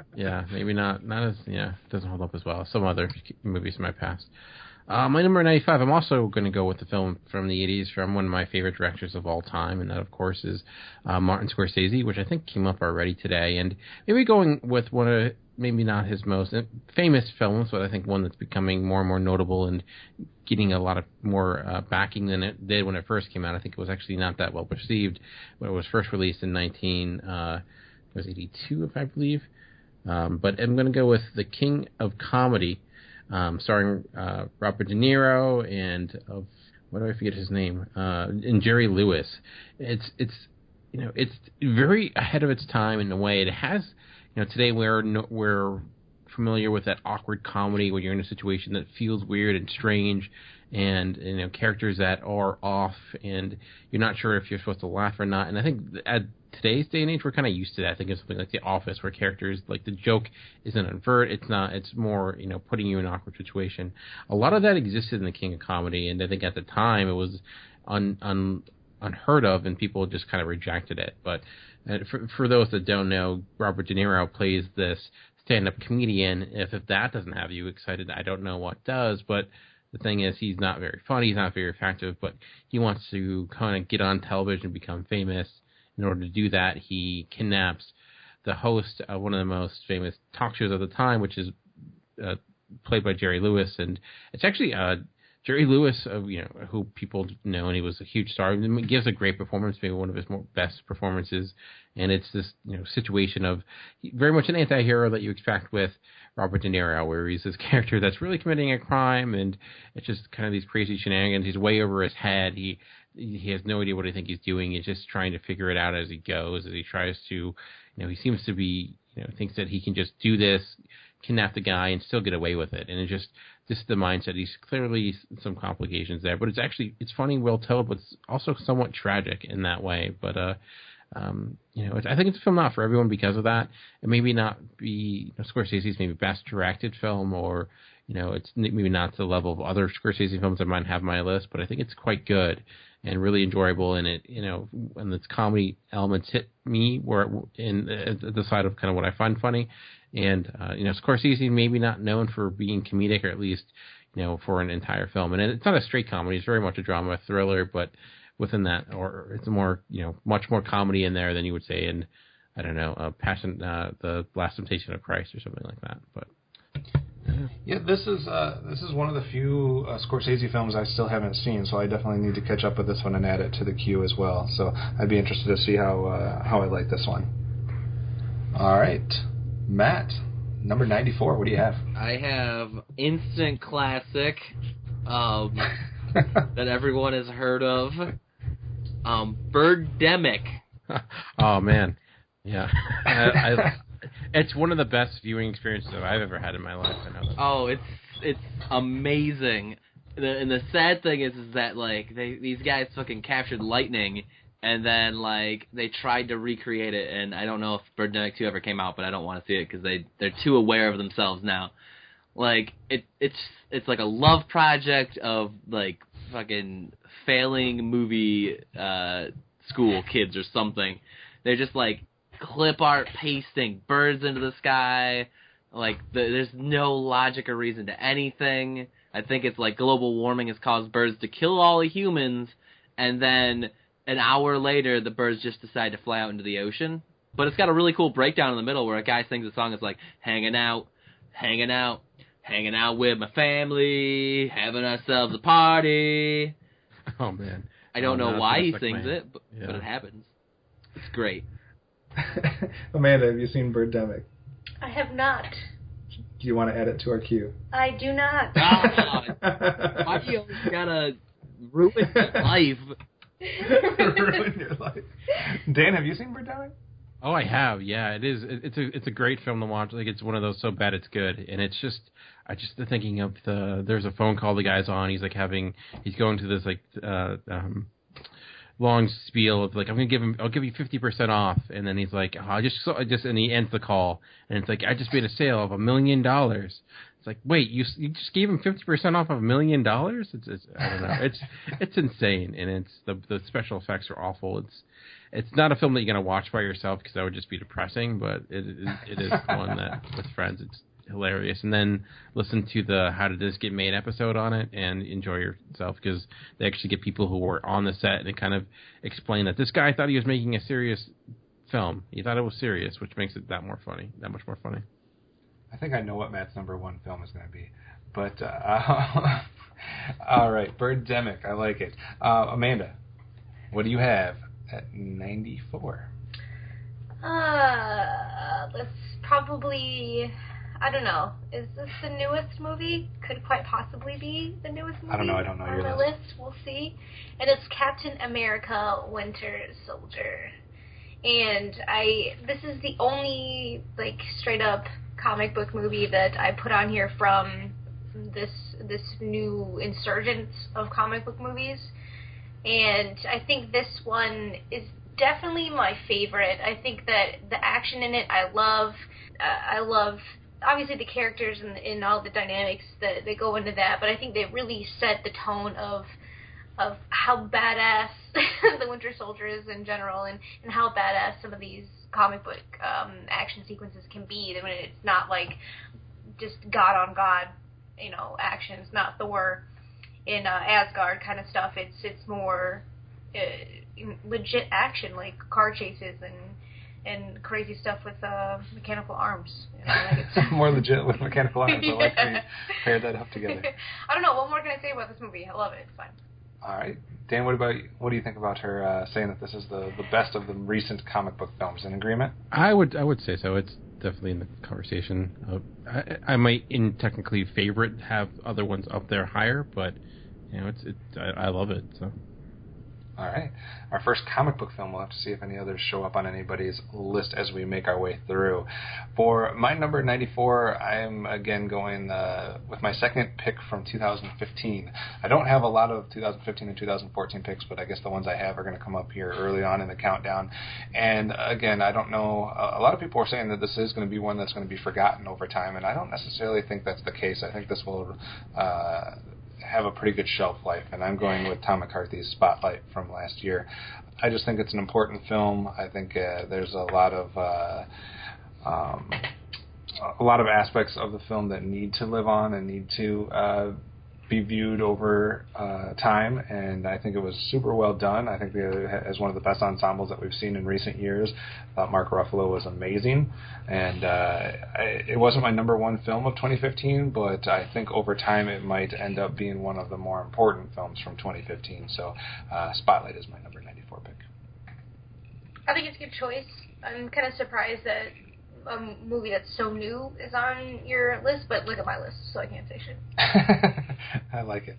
maybe not as, it doesn't hold up as well as some other movies in my past. My number 95, I'm also going to go with the film from the 80s from one of my favorite directors of all time, and that, of course, is Martin Scorsese, which I think came up already today. And maybe going with one of, maybe not his most famous films, but I think one that's becoming more and more notable and getting a lot of more backing than it did when it first came out. I think it was actually not that well perceived when it was first released in 1982, if I believe. But I'm going to go with The King of Comedy, starring Robert De Niro, and what do I forget his name? And Jerry Lewis. It's it's very ahead of its time in a way. It has, today we're familiar with that awkward comedy where you're in a situation that feels weird and strange, and characters that are off, and you're not sure if you're supposed to laugh or not. And I think at today's day and age, we're kind of used to that. I think it's something like The Office, where characters, like, the joke isn't overt. It's not. It's more, putting you in an awkward situation. A lot of that existed in the King of Comedy, and I think at the time it was unheard of, and people just kind of rejected it. But for those that don't know, Robert De Niro plays this stand-up comedian. If that doesn't have you excited, I don't know what does. But the thing is, he's not very funny, he's not very effective, but he wants to kind of get on television and become famous. In order to do that, he kidnaps the host of one of the most famous talk shows of the time, which is played by Jerry Lewis. And it's actually Jerry Lewis, who people know, and he was a huge star. He gives a great performance, maybe one of his best performances. And it's this situation of very much an anti-hero that you expect with Robert De Niro, where he's this character that's really committing a crime, and it's just kind of these crazy shenanigans. He's way over his head. He has no idea what I think he's doing. He's just trying to figure it out as he goes, as he tries to, he seems to be, thinks that he can just do this, kidnap the guy, and still get away with it. And it's just the mindset. He's clearly some complications there, but it's funny, well told, but it's also somewhat tragic in that way. But, I think it's a film not for everyone because of that. It maybe not be Scorsese's maybe best directed film, or, it's maybe not to the level of other Scorsese films I might have on my list, but I think it's quite good and really enjoyable. And it, and its comedy elements hit me where in the side of kind of what I find funny. And, Scorsese maybe not known for being comedic, or at least, for an entire film. And it's not a straight comedy. It's very much a drama, thriller, but within that, or it's more, much more comedy in there than you would say in, I don't know, Passion, the Last Temptation of Christ or something like that. But yeah, this is one of the few Scorsese films I still haven't seen, so I definitely need to catch up with this one and add it to the queue as well. So I'd be interested to see how I like this one. All right, Matt, number 94. What do you have? I have instant classic that everyone has heard of. Birdemic. Oh man, yeah. It's one of the best viewing experiences I've ever had in my life. I know that. Oh, it's amazing. And the sad thing is that like these guys fucking captured lightning, and then like they tried to recreate it. And I don't know if Birdemic 2 ever came out, but I don't want to see it because they're too aware of themselves now. Like it's like a love project of like fucking failing movie school kids or something. They're just like clip art pasting birds into the sky. Like there's no logic or reason to anything. I think it's like global warming has caused birds to kill all the humans, and then an hour later the birds just decide to fly out into the ocean. But it's got a really cool breakdown in the middle where a guy sings a song that's like hanging out with my family, having ourselves a party. Oh man, I don't know why he sings it, but it happens. It's great. Amanda, have you seen Birdemic? I have not. Do you want to add it to our queue? I do not. Why do you always gotta ruin your life? Ruin your life. Dan, have you seen Birdemic? Oh, I have. Yeah, it is. It's a great film to watch. Like, it's one of those so bad it's good, and it's just thinking of there's a phone call the guy's on. He's going to this like long spiel of like I'll give you 50% off, and then he's like and he ends the call, and it's like I just made a sale of $1 million. It's like, wait, you just gave him 50% off of $1 million? It's I don't know. It's insane, and it's the special effects are awful. It's not a film that you're gonna watch by yourself because that would just be depressing, but it is one that with friends it's hilarious. And then listen to the How Did This Get Made episode on it and enjoy yourself because they actually get people who were on the set and they kind of explain that this guy thought he was making a serious film. He thought it was serious, which makes it that much more funny. I think I know what Matt's number one film is going to be, but all right, Birdemic, I like it. Amanda, what do you have at 94? Let's probably I don't know. Is this the newest movie? Could quite possibly be the newest movie. I don't know on your the list. We'll see. And it's Captain America: Winter Soldier. And this is the only like straight up comic book movie that I put on here from this new insurgence of comic book movies. And I think this one is definitely my favorite. I think that the action in it I love. I love obviously the characters and all the dynamics that go into that, but I think they really set the tone of how badass the Winter Soldier is in general, and how badass some of these comic book action sequences can be. I mean, it's not like just God on God, action. It's not Thor in Asgard kind of stuff. It's more legit action, like car chases and crazy stuff with mechanical arms. More legit with mechanical arms. I like how you paired that up together. I don't know. What more can I say about this movie? I love it. It's fine. All right. Dan, what do you think about her saying that this is the best of the recent comic book films? In agreement? I would say so. It's definitely in the conversation. I might, in technically favorite, have other ones up there higher, but I love it. So. All right. Our first comic book film, we'll have to see if any others show up on anybody's list as we make our way through. For my number 94, I am again going with my second pick from 2015. I don't have a lot of 2015 and 2014 picks, but I guess the ones I have are going to come up here early on in the countdown. And again, I don't know, a lot of people are saying that this is going to be one that's going to be forgotten over time, and I don't necessarily think that's the case. I think this will have a pretty good shelf life, and I'm going with Tom McCarthy's Spotlight from last year. I just think it's an important film. I think there's a lot of aspects of the film that need to live on and need to be viewed over time, and I think it was super well done. I think it has one of the best ensembles that we've seen in recent years. Mark Ruffalo was amazing, and it wasn't my number one film of 2015, but I think over time it might end up being one of the more important films from 2015. So Spotlight is my number 94 pick. I think it's a good choice. I'm kind of surprised that a movie that's so new is on your list, but look at my list, so I can't say shit. I like it.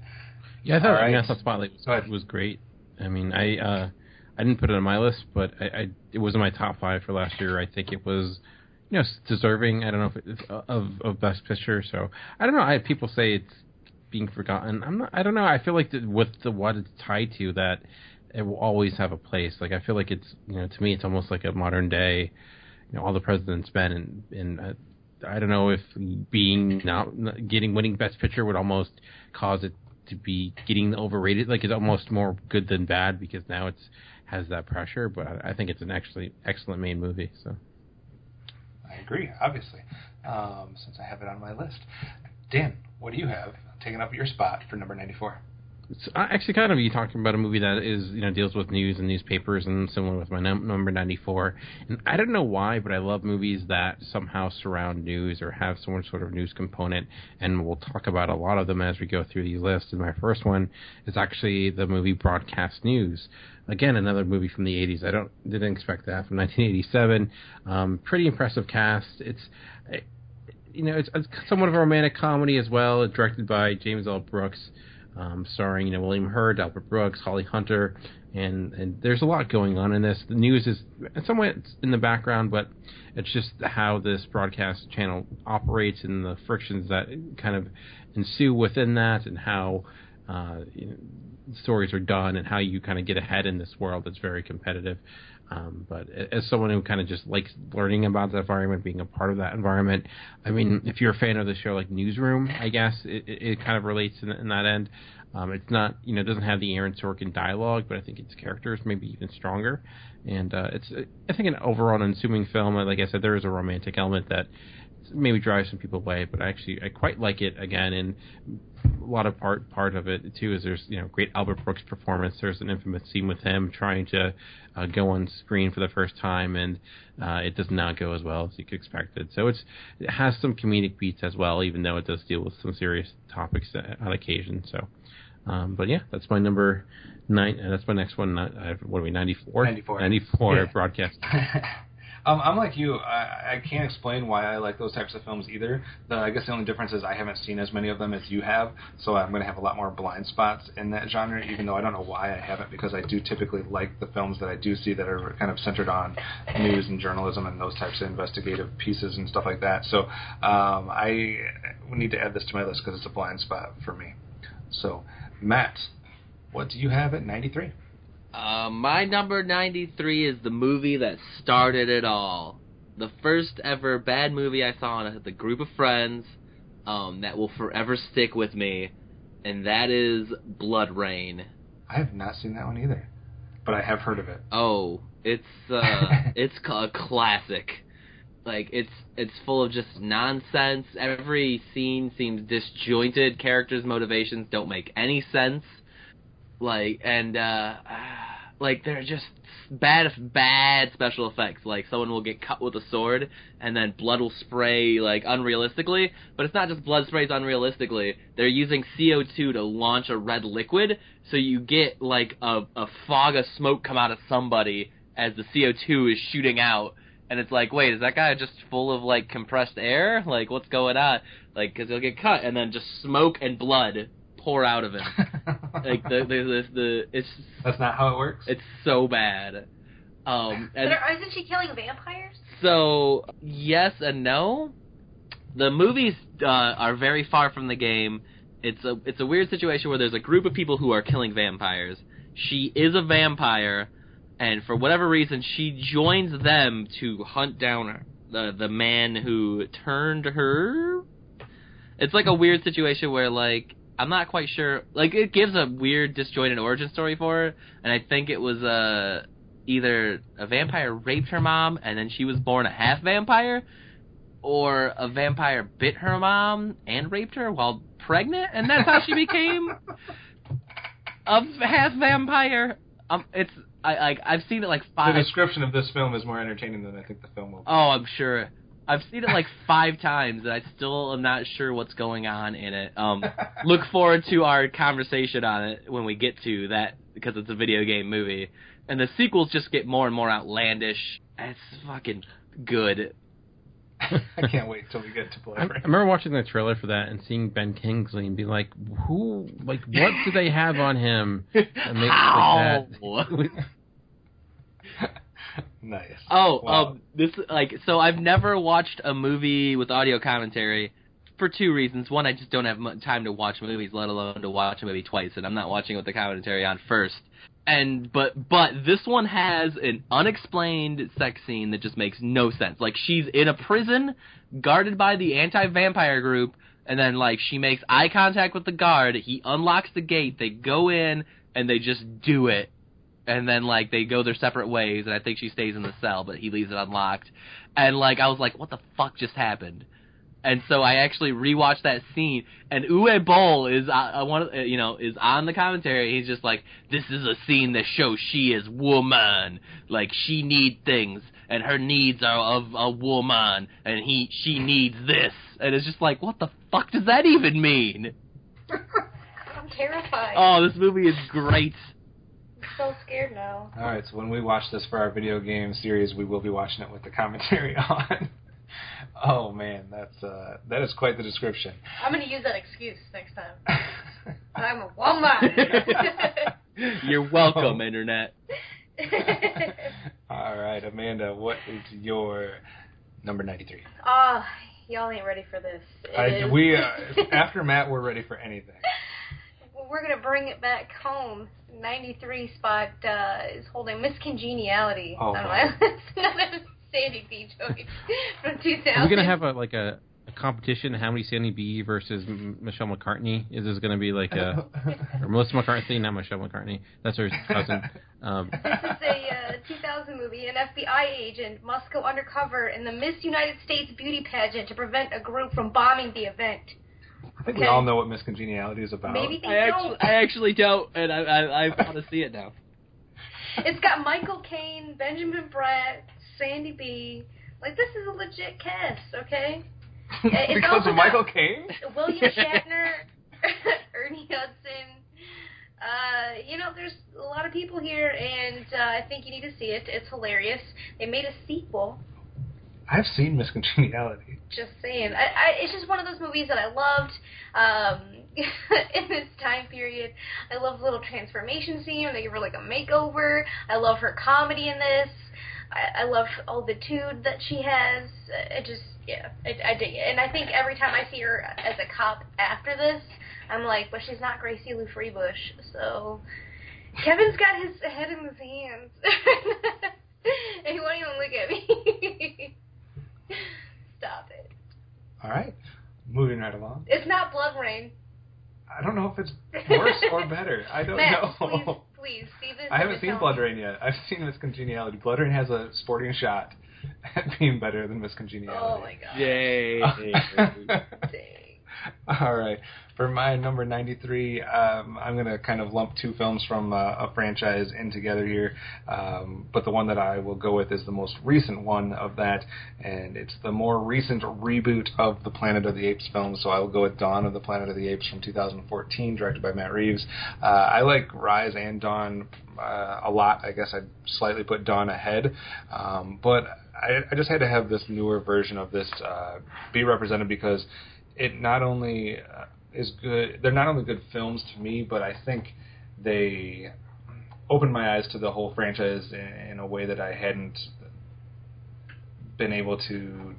Yeah, I thought Spotlight was great. I mean, I didn't put it on my list, but it was in my top 5 for last year. I think it was, deserving. I don't know if it's of Best Picture. So I don't know. People say it's being forgotten. I don't know. I feel like with what it's tied to, that it will always have a place. Like I feel like it's to me it's almost like a modern day. All the President's Men, and I don't know if winning Best Picture would almost cause it to be getting overrated. Like it's almost more good than bad because now it has that pressure. But I think it's an excellent main movie. So I agree, obviously, since I have it on my list. Dan, what do you have taking up your spot for number 94? It's actually kind of you talking about a movie that is deals with news and newspapers, and similar with my number 94. And I don't know why, but I love movies that somehow surround news or have some sort of news component, and we'll talk about a lot of them as we go through these lists. And my first one is actually the movie Broadcast News. Again, another movie from the 80s. I didn't expect that, from 1987. Pretty impressive cast. It's somewhat of a romantic comedy as well. It's directed by James L. Brooks. Starring William Hurt, Albert Brooks, Holly Hunter, and there's a lot going on in this. The news is somewhat in the background, but it's just how this broadcast channel operates and the frictions that kind of ensue within that, and how stories are done, and how you kind of get ahead in this world that's very competitive. But as someone who kind of just likes learning about the environment, being a part of that environment, I mean, if you're a fan of the show like Newsroom, I guess it kind of relates in that end. It's not, it doesn't have the Aaron Sorkin dialogue, but I think its characters maybe even stronger. And it's, I think, an overall unassuming film. Like I said, there is a romantic element that maybe drives some people away, but I quite like it again. And a lot of part of it too is there's great Albert Brooks performance. There's an infamous scene with him trying to go on screen for the first time, and it does not go as well as you could expect it. So it has some comedic beats as well, even though it does deal with some serious topics on occasion. So, but yeah, that's my number 9. That's my next one. What are we? 94. 94. 94 yeah. Broadcast. I'm like you. I can't explain why I like those types of films either. I guess the only difference is I haven't seen as many of them as you have, so I'm going to have a lot more blind spots in that genre, even though I don't know why I haven't, because I do typically like the films that I do see that are kind of centered on news and journalism and those types of investigative pieces and stuff like that. So I need to add this to my list because it's a blind spot for me. So, Matt, what do you have at 93? My number 93 is the movie that started it all. The first ever bad movie I saw with a group of friends that will forever stick with me, and that is Blood Rain. I have not seen that one either, but I have heard of it. Oh, it's a classic. Like, it's full of just nonsense. Every scene seems disjointed. Characters' motivations don't make any sense. Like, and they're just bad special effects. Like, someone will get cut with a sword, and then blood will spray, like, unrealistically. But it's not just blood sprays unrealistically. They're using CO2 to launch a red liquid, so you get, like, a fog of smoke come out of somebody as the CO2 is shooting out. And it's like, wait, is that guy just full of, like, compressed air? Like, what's going on? Like, because he'll get cut, and then just smoke and blood pour out of him. Like, it's... That's not how it works? It's so bad. And isn't she killing vampires? So, yes and no. The movies are very far from the game. It's a weird situation where there's a group of people who are killing vampires. She is a vampire, and for whatever reason, she joins them to hunt down the man who turned her. It's like a weird situation where, like, I'm not quite sure. Like, it gives a weird, disjointed origin story for her, and I think it was either a vampire raped her mom, and then she was born a half vampire, or a vampire bit her mom and raped her while pregnant, and that's how she became a half vampire. I've seen it like 5. The description of this film is more entertaining than I think the film will be. Oh, I'm sure. I've seen it like 5 times, and I still am not sure what's going on in it. Look forward to our conversation on it when we get to that, because it's a video game movie. And the sequels just get more and more outlandish. It's fucking good. I can't wait till we get to Blood Rain. I remember watching the trailer for that and seeing Ben Kingsley and being like, what do they have on him that makes like that? Nice. Oh, wow. So I've never watched a movie with audio commentary for 2 reasons. One, I just don't have time to watch movies, let alone to watch a movie twice, and I'm not watching it with the commentary on first. But this one has an unexplained sex scene that just makes no sense. Like, she's in a prison guarded by the anti-vampire group, and then, like, she makes eye contact with the guard, he unlocks the gate, they go in, and they just do it. And then, like, they go their separate ways, and I think she stays in the cell, but he leaves it unlocked. And, like, I was like, what the fuck just happened? And so I actually rewatched that scene, and Uwe Boll is is on the commentary. He's just like, this is a scene that shows she is woman, like she needs things, and her needs are of a woman, and she needs this, and it's just like, what the fuck does that even mean? I'm terrified. Oh, this movie is great. I'm so scared now. All right, so when we watch this for our video game series, we will be watching it with the commentary on. Oh man, that is quite the description. I'm going to use that excuse next time. I'm a woman. You're welcome, Internet. All right, Amanda, what is your number 93? Y'all ain't ready for this. After Matt, we're ready for anything. We're going to bring it back home. 93 spot is holding Miss Congeniality. Oh, It's another Sandy B joint from 2000. Are we going to have a competition? How many Sandy B versus Michelle McCartney? Is this going to be like or Melissa McCarthy, not Michelle McCartney? That's her cousin. This is a 2000 movie. An FBI agent must go undercover in the Miss United States beauty pageant to prevent a group from bombing the event. I think we all know what Miss Congeniality is about. Maybe they don't. I actually don't, and I want to see it now. It's got Michael Caine, Benjamin Bratt, Sandy B. Like, this is a legit cast, okay? Because of Michael Caine? William Shatner, Ernie Hudson. There's a lot of people here, and I think you need to see it. It's hilarious. They made a sequel I've seen Miss Congeniality. Just saying. It's just one of those movies that I loved in this time period. I love the little transformation scene where they give her like a makeover. I love her comedy in this. I love all the tude that she has. I dig it. And I think every time I see her as a cop after this, I'm like, but she's not Gracie Lou Freebush. So Kevin's got his head in his hands. And he won't even look at me. Stop it. All right. Moving right along. It's not Blood Rain. I don't know if it's worse or better. I don't Matt, know. please, see this. I haven't seen Blood Rain yet. I've seen Miss Congeniality. Blood Rain has a sporting shot at being better than Miss Congeniality. Oh my god. Yay. Dang. All right. For my number 93, I'm going to kind of lump two films from a franchise in together here. But the one that I will go with is the most recent one of that, and it's the more recent reboot of the Planet of the Apes films. So I will go with Dawn of the Planet of the Apes from 2014, directed by Matt Reeves. I like Rise and Dawn a lot. I guess I'd slightly put Dawn ahead. But I just had to have this newer version of this be represented because it not only is good, they're not only good films to me, but I think they opened my eyes to the whole franchise in a way that I hadn't been able to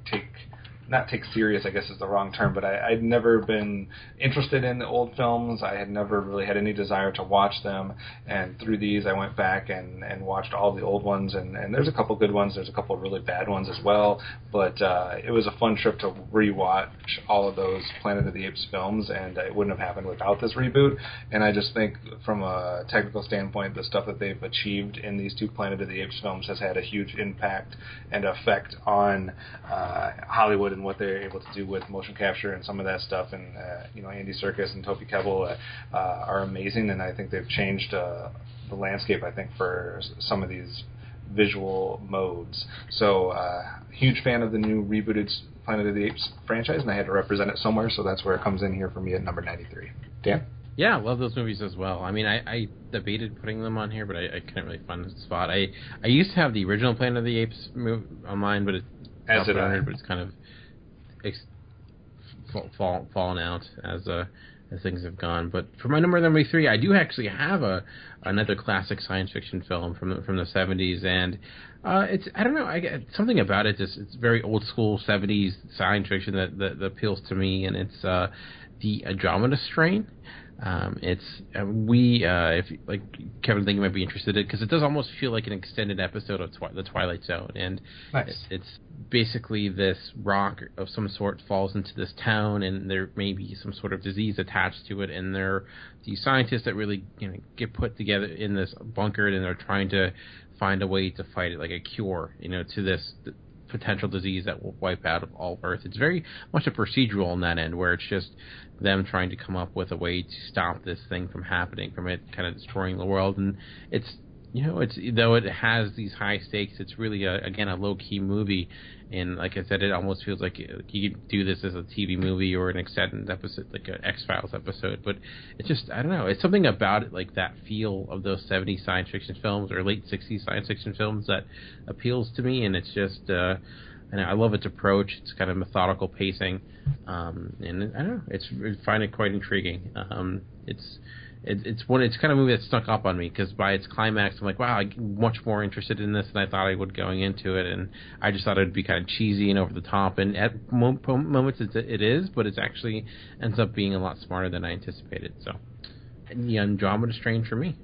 not take serious, I guess is the wrong term, but I'd never been interested in the old films. I had never really had any desire to watch them, and through these I went back and watched all the old ones, and there's a couple good ones, there's a couple really bad ones as well, but it was a fun trip to rewatch all of those Planet of the Apes films, and it wouldn't have happened without this reboot. And I just think from a technical standpoint, the stuff that they've achieved in these two Planet of the Apes films has had a huge impact and effect on Hollywood and what they're able to do with motion capture and some of that stuff. And Andy Serkis and Toby Kebbell are amazing, and I think they've changed the landscape, I think, for some of these visual modes. So huge fan of the new rebooted Planet of the Apes franchise, and I had to represent it somewhere, so that's where it comes in here for me at number 93. Dan? Yeah, I love those movies as well. I mean, I debated putting them on here, but I couldn't really find a spot. I used to have the original Planet of the Apes movie on mine, but but it's kind of fallen out as things have gone. But for my number 93, I do actually have another classic science fiction film from the 70s, and it's, I don't know, something about it just, it's very old school 70s science fiction that appeals to me, and it's the Andromeda Strain. If like Kevin, think you might be interested in it because it does almost feel like an extended episode of the Twilight Zone, and nice. It's basically this rock of some sort falls into this town, and there may be some sort of disease attached to it, and they're these scientists that really get put together in this bunker, and they're trying to find a way to fight it, like a cure, to this potential disease that will wipe out all Earth. It's very much a procedural on that end, where it's just them trying to come up with a way to stop this thing from happening, from it kind of destroying the world. And it's though it has these high stakes, it's really a low key movie. And like I said, it almost feels like you could do this as a TV movie or an extended episode, like an X-Files episode. But it's just, I don't know, it's something about it, like that feel of those 70s science fiction films or late 60s science fiction films that appeals to me. And it's just, and I love its approach. It's kind of methodical pacing, and I don't know, I find it quite intriguing. It's kind of a movie that snuck up on me because by its climax, I'm like, wow, I'm much more interested in this than I thought I would going into it, and I just thought it would be kind of cheesy and over the top, and at moments it is, but it actually ends up being a lot smarter than I anticipated. So, the Andromeda Strain for me.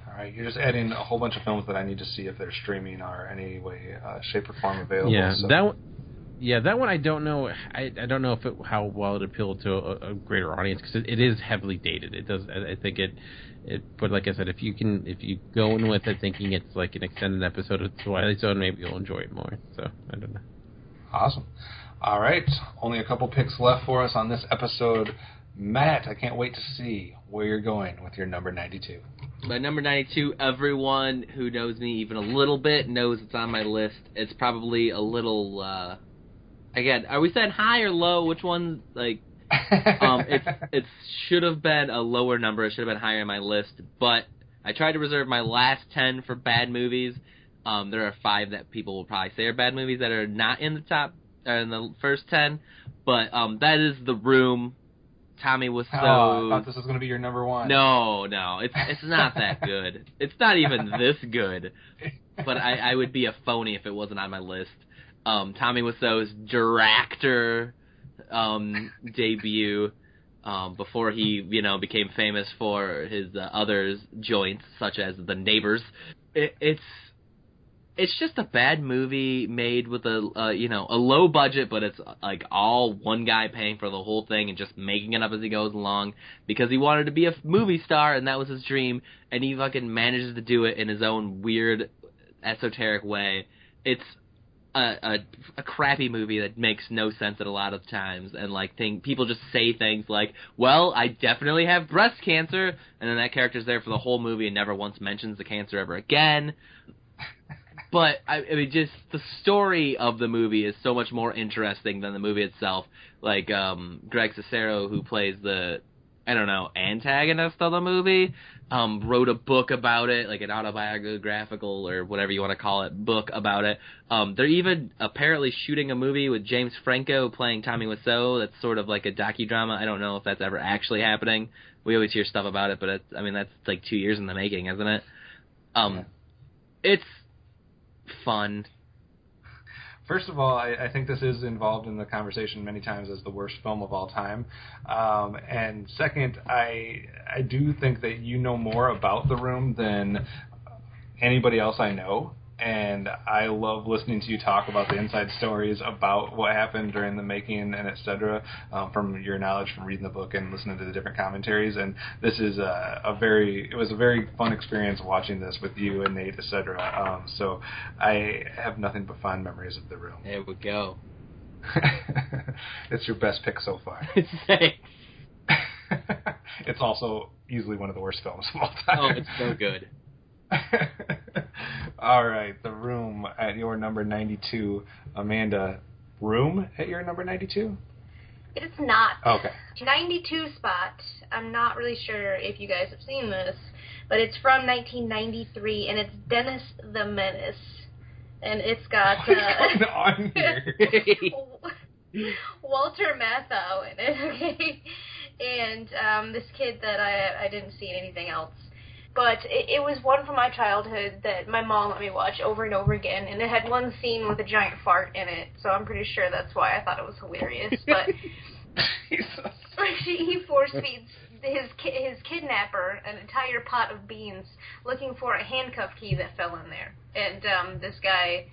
All right, you're just adding a whole bunch of films that I need to see if they're streaming or any way, shape, or form available. Yeah, so. that one I don't know. I don't know how well it appealed to a greater audience because it is heavily dated. It does. I think it. But like I said, if you go in with it thinking it's like an extended episode of Twilight Zone, maybe you'll enjoy it more. So I don't know. Awesome. All right, only a couple picks left for us on this episode. Matt, I can't wait to see where you're going with your number 92. My number 92, everyone who knows me even a little bit knows it's on my list. It's probably a little, again, are we saying high or low? Which one, like, it should have been a lower number. It should have been higher on my list, but I tried to reserve my last 10 for bad movies. There are 5 that people will probably say are bad movies that are not in the top, or in the first 10. But that is The Room. Tommy was so... Oh, I thought this was going to be your number 1. No, it's not that good. It's not even this good. But I would be a phony if it wasn't on my list. Tommy Wiseau's director debut, before he, became famous for his other joints, such as The Neighbors. It's just a bad movie made with a low budget, but it's like all one guy paying for the whole thing and just making it up as he goes along because he wanted to be a movie star and that was his dream, and he fucking manages to do it in his own weird, esoteric way. It's a crappy movie that makes no sense at a lot of times, and people just say things like, well, I definitely have breast cancer, and then that character's there for the whole movie and never once mentions the cancer ever again. But, I mean, just the story of the movie is so much more interesting than the movie itself. Like, Greg Sestero, who plays the, antagonist of the movie, wrote a book about it, like an autobiographical or whatever you want to call it, book about it. They're even apparently shooting a movie with James Franco playing Tommy Wiseau that's sort of like a docudrama. I don't know if that's ever actually happening. We always hear stuff about it, but that's like 2 years in the making, isn't it? It's fun. First of all, I think this is involved in the conversation many times as the worst film of all time. And second, I do think that you know more about The Room than anybody else I know. And I love listening to you talk about the inside stories about what happened during the making and et cetera, from your knowledge from reading the book and listening to the different commentaries. And this is it was a very fun experience watching this with you and Nate, et cetera. So I have nothing but fond memories of The Room. There we go. It's your best pick so far. Thanks. It's also easily one of the worst films of all time. Oh, it's so good. All right, The Room at your number 92. Amanda, Room at your number 92? It's not. Okay. 92 spot. I'm not really sure if you guys have seen this, but it's from 1993, and it's Dennis the Menace. And it's got... What's going on here? Walter Matthau in it, okay? And this kid that I didn't see in anything else. But it was one from my childhood that my mom let me watch over and over again, and it had one scene with a giant fart in it, so I'm pretty sure that's why I thought it was hilarious. But he force feeds his kidnapper an entire pot of beans, looking for a handcuff key that fell in there, and this guy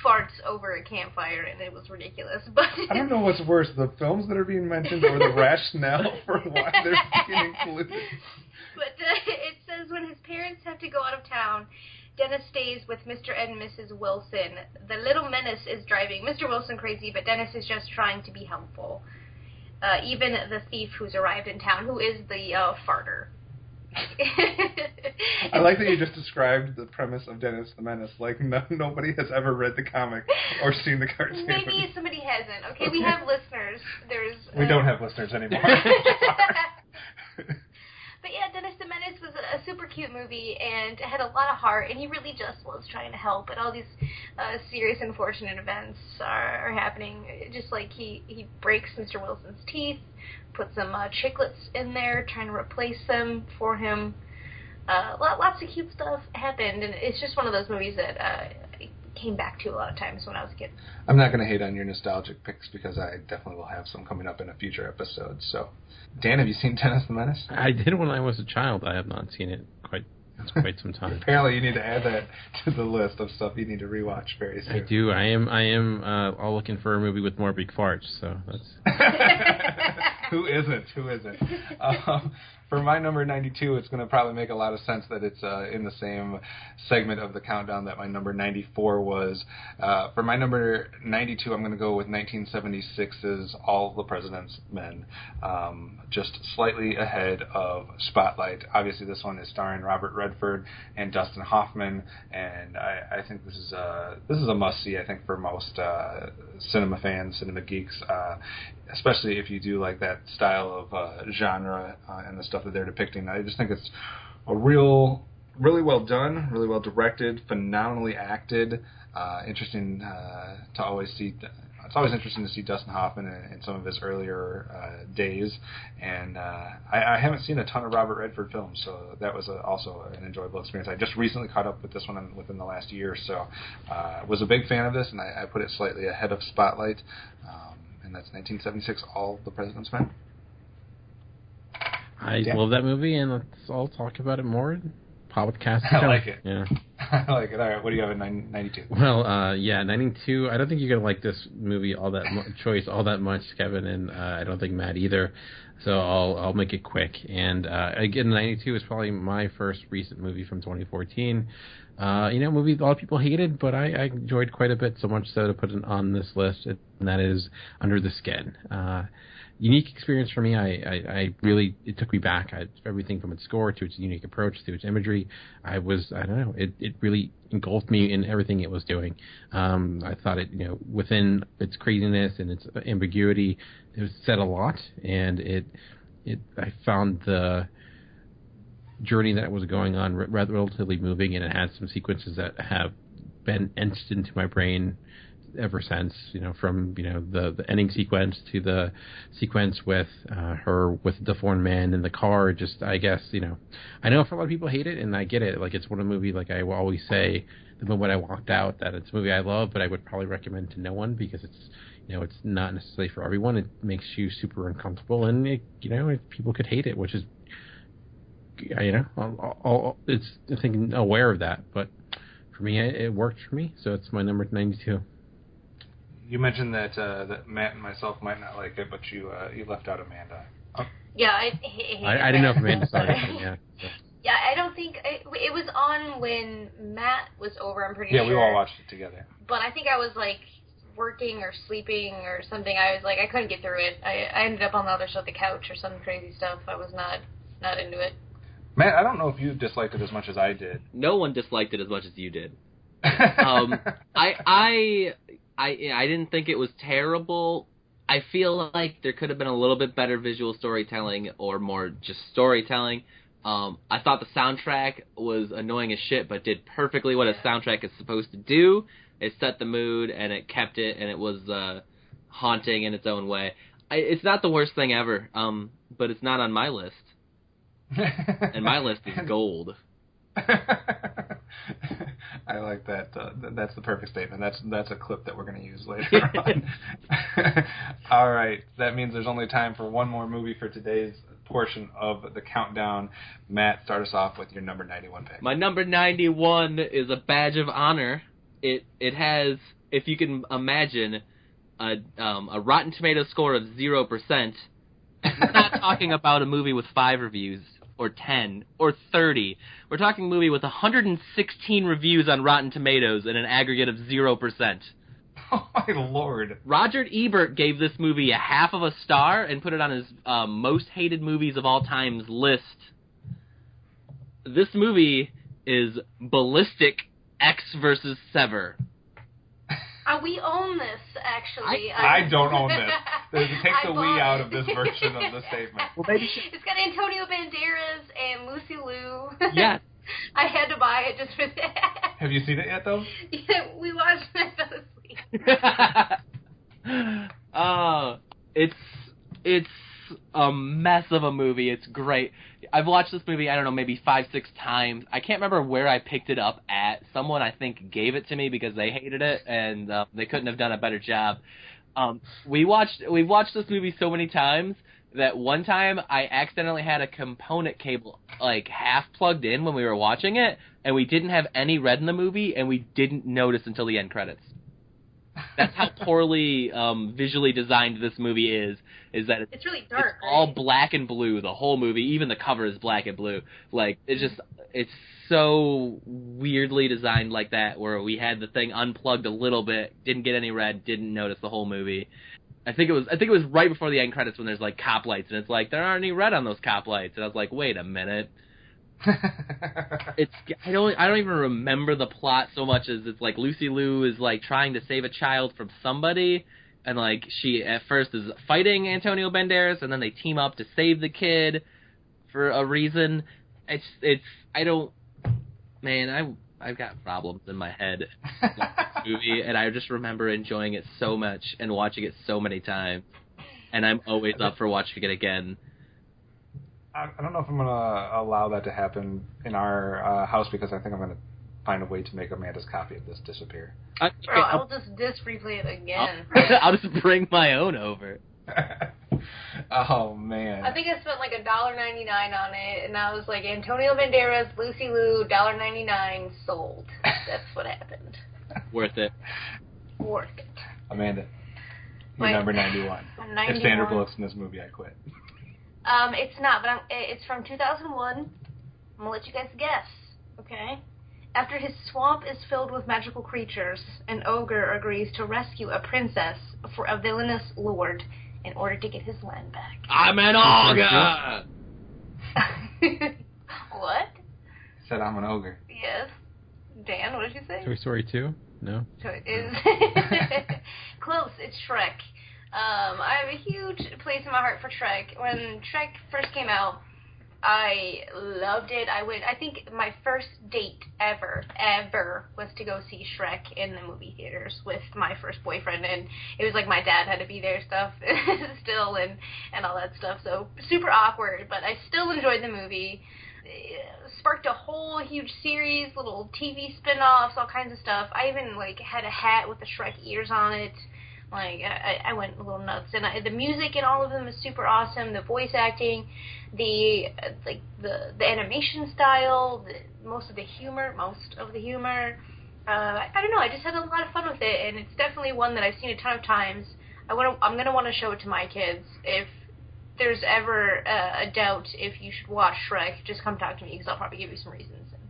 farts over a campfire, and it was ridiculous. But I don't know what's worse, the films that are being mentioned or the rationale for why they're being included. But it says when his parents have to go out of town, Dennis stays with Mr. and Mrs. Wilson. The little menace is driving Mr. Wilson crazy, but Dennis is just trying to be helpful. Even the thief who's arrived in town, who is the farter. I like that you just described the premise of Dennis the Menace like nobody has ever read the comic or seen the cartoon. Maybe somebody hasn't. Okay, we have listeners. We don't have listeners anymore. But yeah, Dennis the Menace was a super cute movie and had a lot of heart, and he really just was trying to help. And all these serious, unfortunate events are happening. Just like he breaks Mr. Wilson's teeth, puts some chiclets in there, trying to replace them for him. Lots of cute stuff happened, and it's just one of those movies that I came back to a lot of times when I was a kid. I'm not going to hate on your nostalgic picks because I definitely will have some coming up in a future episode. So, Dan, have you seen Dennis the Menace? I did when I was a child. I have not seen it quite some time. Apparently, you need to add that to the list of stuff you need to rewatch very soon. I do. I am all looking for a movie with more big farts. So that's. Who isn't? For my number 92, it's going to probably make a lot of sense that it's in the same segment of the countdown that my number 94 was. For my number 92, I'm going to go with 1976's All the President's Men, just slightly ahead of Spotlight. Obviously, this one is starring Robert Redford and Dustin Hoffman, and I think this is a must-see, I think, for most cinema fans, cinema geeks, especially if you do like that style of genre and the stuff that they're depicting. I just think it's a real really well done, really well directed, phenomenally acted. Interesting to always see. It's always interesting to see Dustin Hoffman in some of his earlier days, and I haven't seen a ton of Robert Redford films, so that was also an enjoyable experience. I just recently caught up with this one within the last year, so was a big fan of this, and I put it slightly ahead of Spotlight, and that's 1976, All the President's Men. I love that movie, and let's all talk about it more. Podcast. I like it. Yeah. I like it. All right, what do you have in 92? Well, 92. I don't think you're gonna like this movie all that much, Kevin, and I don't think Matt either. So I'll make it quick. And again, 92 is probably my first recent movie from 2014. Movie a lot of people hated, but I enjoyed quite a bit, so much so to put it on this list, and that is Under the Skin. Unique experience for me. I really, it took me back. Everything from its score to its unique approach to its imagery. I don't know, it really engulfed me in everything it was doing. I thought it, within its craziness and its ambiguity, it said a lot, and I found the journey that was going on relatively moving, and it has some sequences that have been etched into my brain ever since, from the ending sequence to the sequence with her with the foreign man in the car. Just, I guess, I know for a lot of people hate it, and I get it. Like, it's one of the movie, like I will always say the moment I walked out, that it's a movie I love, but I would probably recommend to no one, because it's it's not necessarily for everyone. It makes you super uncomfortable, and people could hate it, which is it's, I think, aware of that, but for me, it worked for me, so it's my number 92. You mentioned that Matt and myself might not like it, but you left out Amanda. Oh. Yeah, I hate I didn't know if Amanda saw it. Yeah. So. Yeah, I don't think it was on when Matt was over. I'm pretty sure. Yeah, we all watched it together. But I think I was like working or sleeping or something. I was like, I couldn't get through it. I ended up on the other side of the couch or some crazy stuff. I was not into it. Matt, I don't know if you disliked it as much as I did. No one disliked it as much as you did. I didn't think it was terrible. I feel like there could have been a little bit better visual storytelling or more just storytelling. I thought the soundtrack was annoying as shit, but did perfectly what a soundtrack is supposed to do. It set the mood, and it kept it, and it was haunting in its own way. It's not the worst thing ever, but it's not on my list. And my list is gold. I like that. That's the perfect statement. That's a clip that we're going to use later on. All right. That means there's only time for one more movie for today's portion of the countdown. Matt, start us off with your number 91 pick. My number 91 is a badge of honor. It has, if you can imagine, a Rotten Tomatoes score of 0%. We're not talking about a movie with 5 reviews, or 10, or 30. We're talking a movie with 116 reviews on Rotten Tomatoes and an aggregate of 0%. Oh, my Lord. Roger Ebert gave this movie a half of a star and put it on his most hated movies of all time's list. This movie is Ballistic X vs. Sever. We own this, actually. I don't own this. Take the we out of this version of the statement. Well, maybe it's got Antonio Banderas and Lucy Liu. Yes. I had to buy it just for that. Have you seen it yet, though? Yeah, we watched it and I fell asleep. It's a mess of a movie. It's great. I've watched this movie, I don't know, maybe 5-6 times. I can't remember where I picked it up at. Someone, I think, gave it to me because they hated it, and they couldn't have done a better job. We've watched this movie so many times that one time I accidentally had a component cable like half plugged in when we were watching it, and we didn't have any red in the movie, and we didn't notice until the end credits. That's how poorly visually designed this movie is that it's really dark. It's all black and blue, the whole movie. Even the cover is black and blue. Like, it's so weirdly designed like that, where we had the thing unplugged a little bit, didn't get any red, didn't notice the whole movie. I think it was right before the end credits when there's like cop lights, and it's like, there aren't any red on those cop lights. And I was like, wait a minute. I don't even remember the plot so much as it's like Lucy Liu is like trying to save a child from somebody, and like she at first is fighting Antonio Banderas, and then they team up to save the kid for a reason. Man, I've got problems in my head with this movie, and I just remember enjoying it so much and watching it so many times, and I'm always up for watching it again. I don't know if I'm going to allow that to happen in our house, because I think I'm going to find a way to make Amanda's copy of this disappear. Bro, I'll just disc replay it again. I'll just bring my own over. Oh, man. I think I spent like $1.99 on it, and I was like, Antonio Banderas, Lucy Liu, $1.99, sold. That's what happened. Worth it. Worth it. Amanda, you're number 91. I'm 91. If Sandra Bullock's in this movie, I quit. It's not, but it's from 2001. I'm gonna let you guys guess, okay? After his swamp is filled with magical creatures, an ogre agrees to rescue a princess for a villainous lord in order to get his land back. I'm an ogre! What? Said I'm an ogre. Yes. Dan, what did you say? Toy Story 2? No? Close. It's Shrek. I have a huge place in my heart for Shrek. When Shrek first came out, I loved it. I think my first date ever was to go see Shrek in the movie theaters with my first boyfriend, and it was like my dad had to be there still and all that stuff, so super awkward, but I still enjoyed the movie. It sparked a whole huge series, little TV spin-offs, all kinds of stuff. I even like had a hat with the Shrek ears on it. Like, I went a little nuts. And the music in all of them is super awesome. The voice acting, the animation style, most of the humor. I don't know, I just had a lot of fun with it, and it's definitely one that I've seen a ton of times. I'm going to want to show it to my kids. If there's ever a doubt if you should watch Shrek, just come talk to me, because I'll probably give you some reasons. And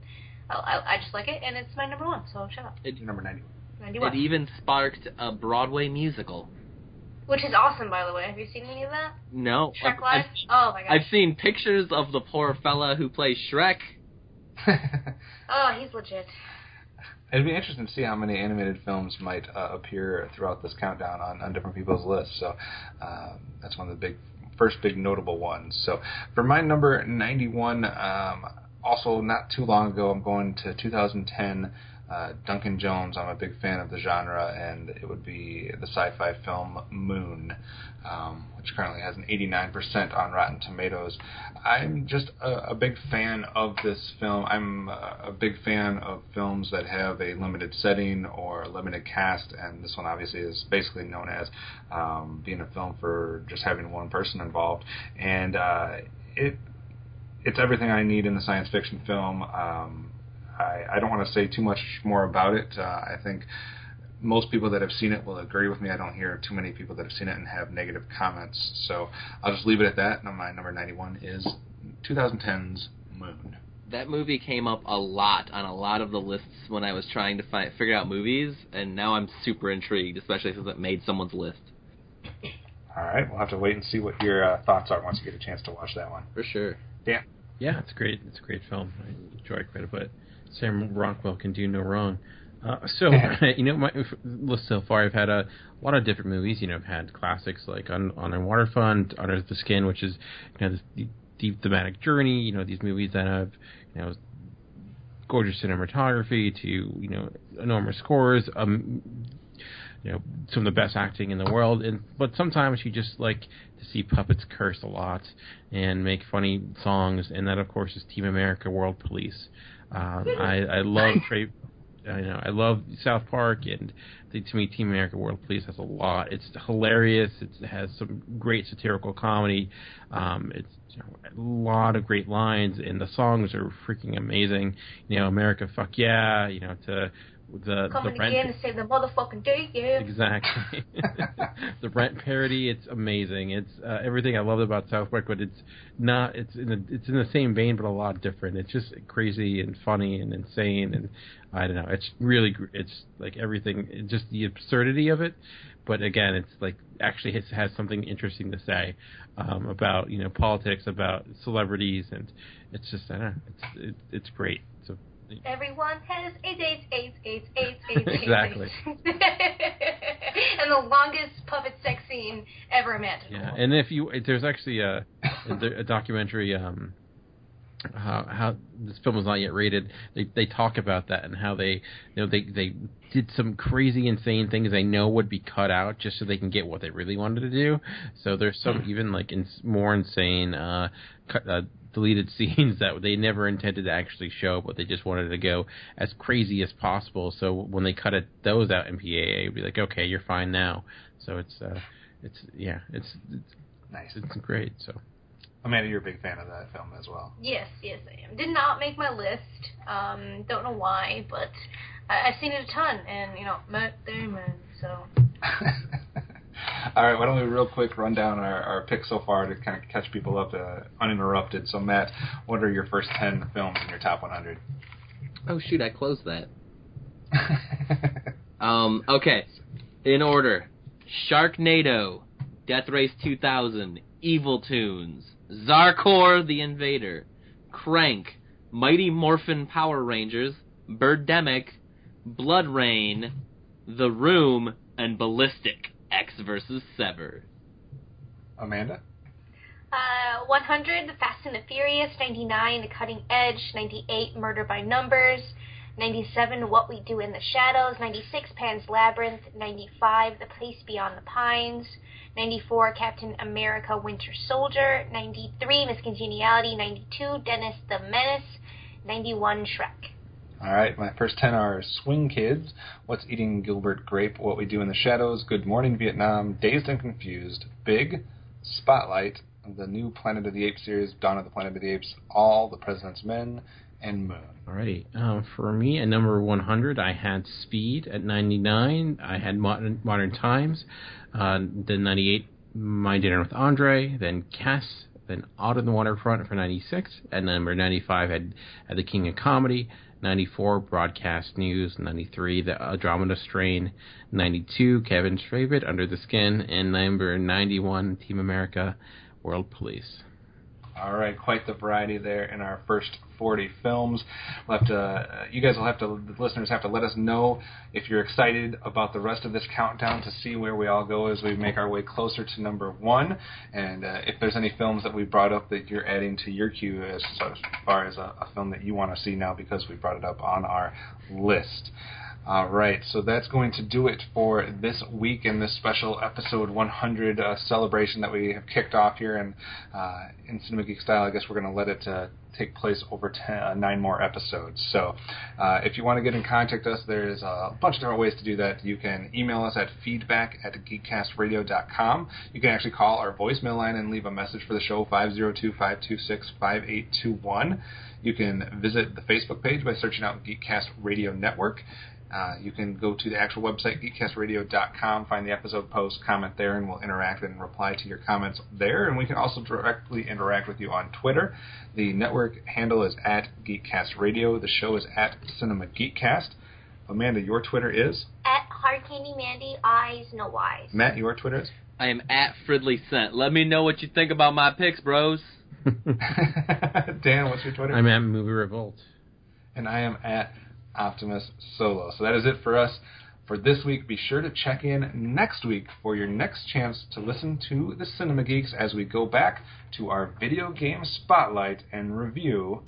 I just like it, and it's my number one, so shut up. It's number 91. It even sparked a Broadway musical. Which is awesome, by the way. Have you seen any of that? No. Shrek Live? Oh, my gosh. I've seen pictures of the poor fella who plays Shrek. Oh, he's legit. It'd be interesting to see how many animated films might appear throughout this countdown on different people's lists. So that's one of the first big notable ones. So for my number 91, also not too long ago, I'm going to 2010. Duncan Jones. I'm a big fan of the genre, and it would be the sci-fi film Moon, which currently has an 89% on Rotten Tomatoes. I'm just a big fan of this film. I'm a big fan of films that have a limited setting or a limited cast, and this one obviously is basically known as being a film for just having one person involved, and it's everything I need in the science fiction film. I don't want to say too much more about it. I think most people that have seen it will agree with me. I don't hear too many people that have seen it and have negative comments. So I'll just leave it at that. And my number 91 is 2010's Moon. That movie came up a lot on a lot of the lists when I was trying to figure out movies, and now I'm super intrigued, especially since it made someone's list. All right, we'll have to wait and see what your thoughts are once you get a chance to watch that one. For sure. Yeah. Yeah, it's great. It's a great film. I enjoy it quite a bit. Sam Rockwell can do no wrong. My list so far, I've had a lot of different movies. I've had classics like On a Waterfront, Under the Skin, which is this deep thematic journey. These movies that have gorgeous cinematography to enormous scores. Some of the best acting in the world, but sometimes you just like to see puppets curse a lot and make funny songs, and that of course is Team America: World Police. I love I love South Park, and to me, Team America: World Police has a lot. It's hilarious. It has some great satirical comedy. It's a lot of great lines, and the songs are freaking amazing. America, fuck yeah. Coming again to save the motherfucking day, yeah. Exactly. The Rent parody, it's amazing. It's everything I loved about South Park, but it's not. It's in the same vein, but a lot different. It's just crazy and funny and insane, and I don't know. It's really, it's like everything, just the absurdity of it. But again, it's like actually it has something interesting to say about politics, about celebrities, and it's just I don't know. It's great. So. Everyone has AIDS. Exactly. And the longest puppet sex scene ever imaginable. Yeah, and there's actually a documentary how this film was not yet rated. They talk about that and how they did some crazy, insane things they know would be cut out just so they can get what they really wanted to do. So there's some even like more insane deleted scenes that they never intended to actually show, but they just wanted to go as crazy as possible. So when they cut those out in PAA, it'd be like, okay, you're fine now. So it's nice. It's great. So. Amanda, you're a big fan of that film as well. Yes, I am. Did not make my list. Don't know why, but I've seen it a ton, and Matt Damon. So. All right, why don't we real quick run down our picks so far to kind of catch people up uninterrupted. So, Matt, what are your first 10 films in your top 100? Oh shoot, I closed that. Okay, in order: Sharknado, Death Race 2000, Evil Toons, Zarkor the Invader, Crank, Mighty Morphin Power Rangers, Birdemic, Blood Rain, The Room, and Ballistic: X vs. Sever. Amanda? 100, The Fast and the Furious. 99, The Cutting Edge. 98, Murder by Numbers. 97, What We Do in the Shadows. 96, Pan's Labyrinth. 95, The Place Beyond the Pines. 94, Captain America Winter Soldier. 93, Miss Congeniality. 92, Dennis the Menace. 91, Shrek. All right, my first 10 are Swing Kids, What's Eating Gilbert Grape, What We Do in the Shadows, Good Morning Vietnam, Dazed and Confused, Big, Spotlight, the new Planet of the Apes series, Dawn of the Planet of the Apes, All, The President's Men, and Moon. Alrighty. For me, at number 100, I had Speed. At 99, I had Modern Times. Then 98, My Dinner with Andre. Then Cass. Then Out on the Waterfront for 96. At number 95, I had The King of Comedy. 94, Broadcast News. 93, The Andromeda Strain. 92, Kevin's Favorite, Under the Skin. And number 91, Team America, World Police. All right, quite the variety there in our first 40 films. We'll have to, the listeners have to let us know if you're excited about the rest of this countdown to see where we all go as we make our way closer to number 1. And if there's any films that we brought up that you're adding to your queue as far as a film that you want to see now because we brought it up on our list. All right, so that's going to do it for this week in this special episode 100 celebration that we have kicked off here. And in Cinema Geek style, I guess we're going to let it take place over 9 more episodes. So if you want to get in contact with us, there's a bunch of different ways to do that. You can email us at feedback@geekcastradio.com. You can actually call our voicemail line and leave a message for the show, 502-526-5821. You can visit the Facebook page by searching out Geekcast Radio Network. You can go to the actual website, geekcastradio.com, find the episode post, comment there, and we'll interact and reply to your comments there. And we can also directly interact with you on Twitter. The network handle is at Geekcast Radio. The show is at Cinema Geekcast. Amanda, your Twitter is? At Hard Candy Mandy, Eyes No Eyes. Matt, your Twitter is? I am at Fridley Scent. Let me know what you think about my picks, bros. Dan, what's your Twitter? I'm at Movie Revolt. And I am at Optimus Solo. So that is it for us for this week. Be sure to check in next week for your next chance to listen to the Cinema Geeks as we go back to our video game spotlight and review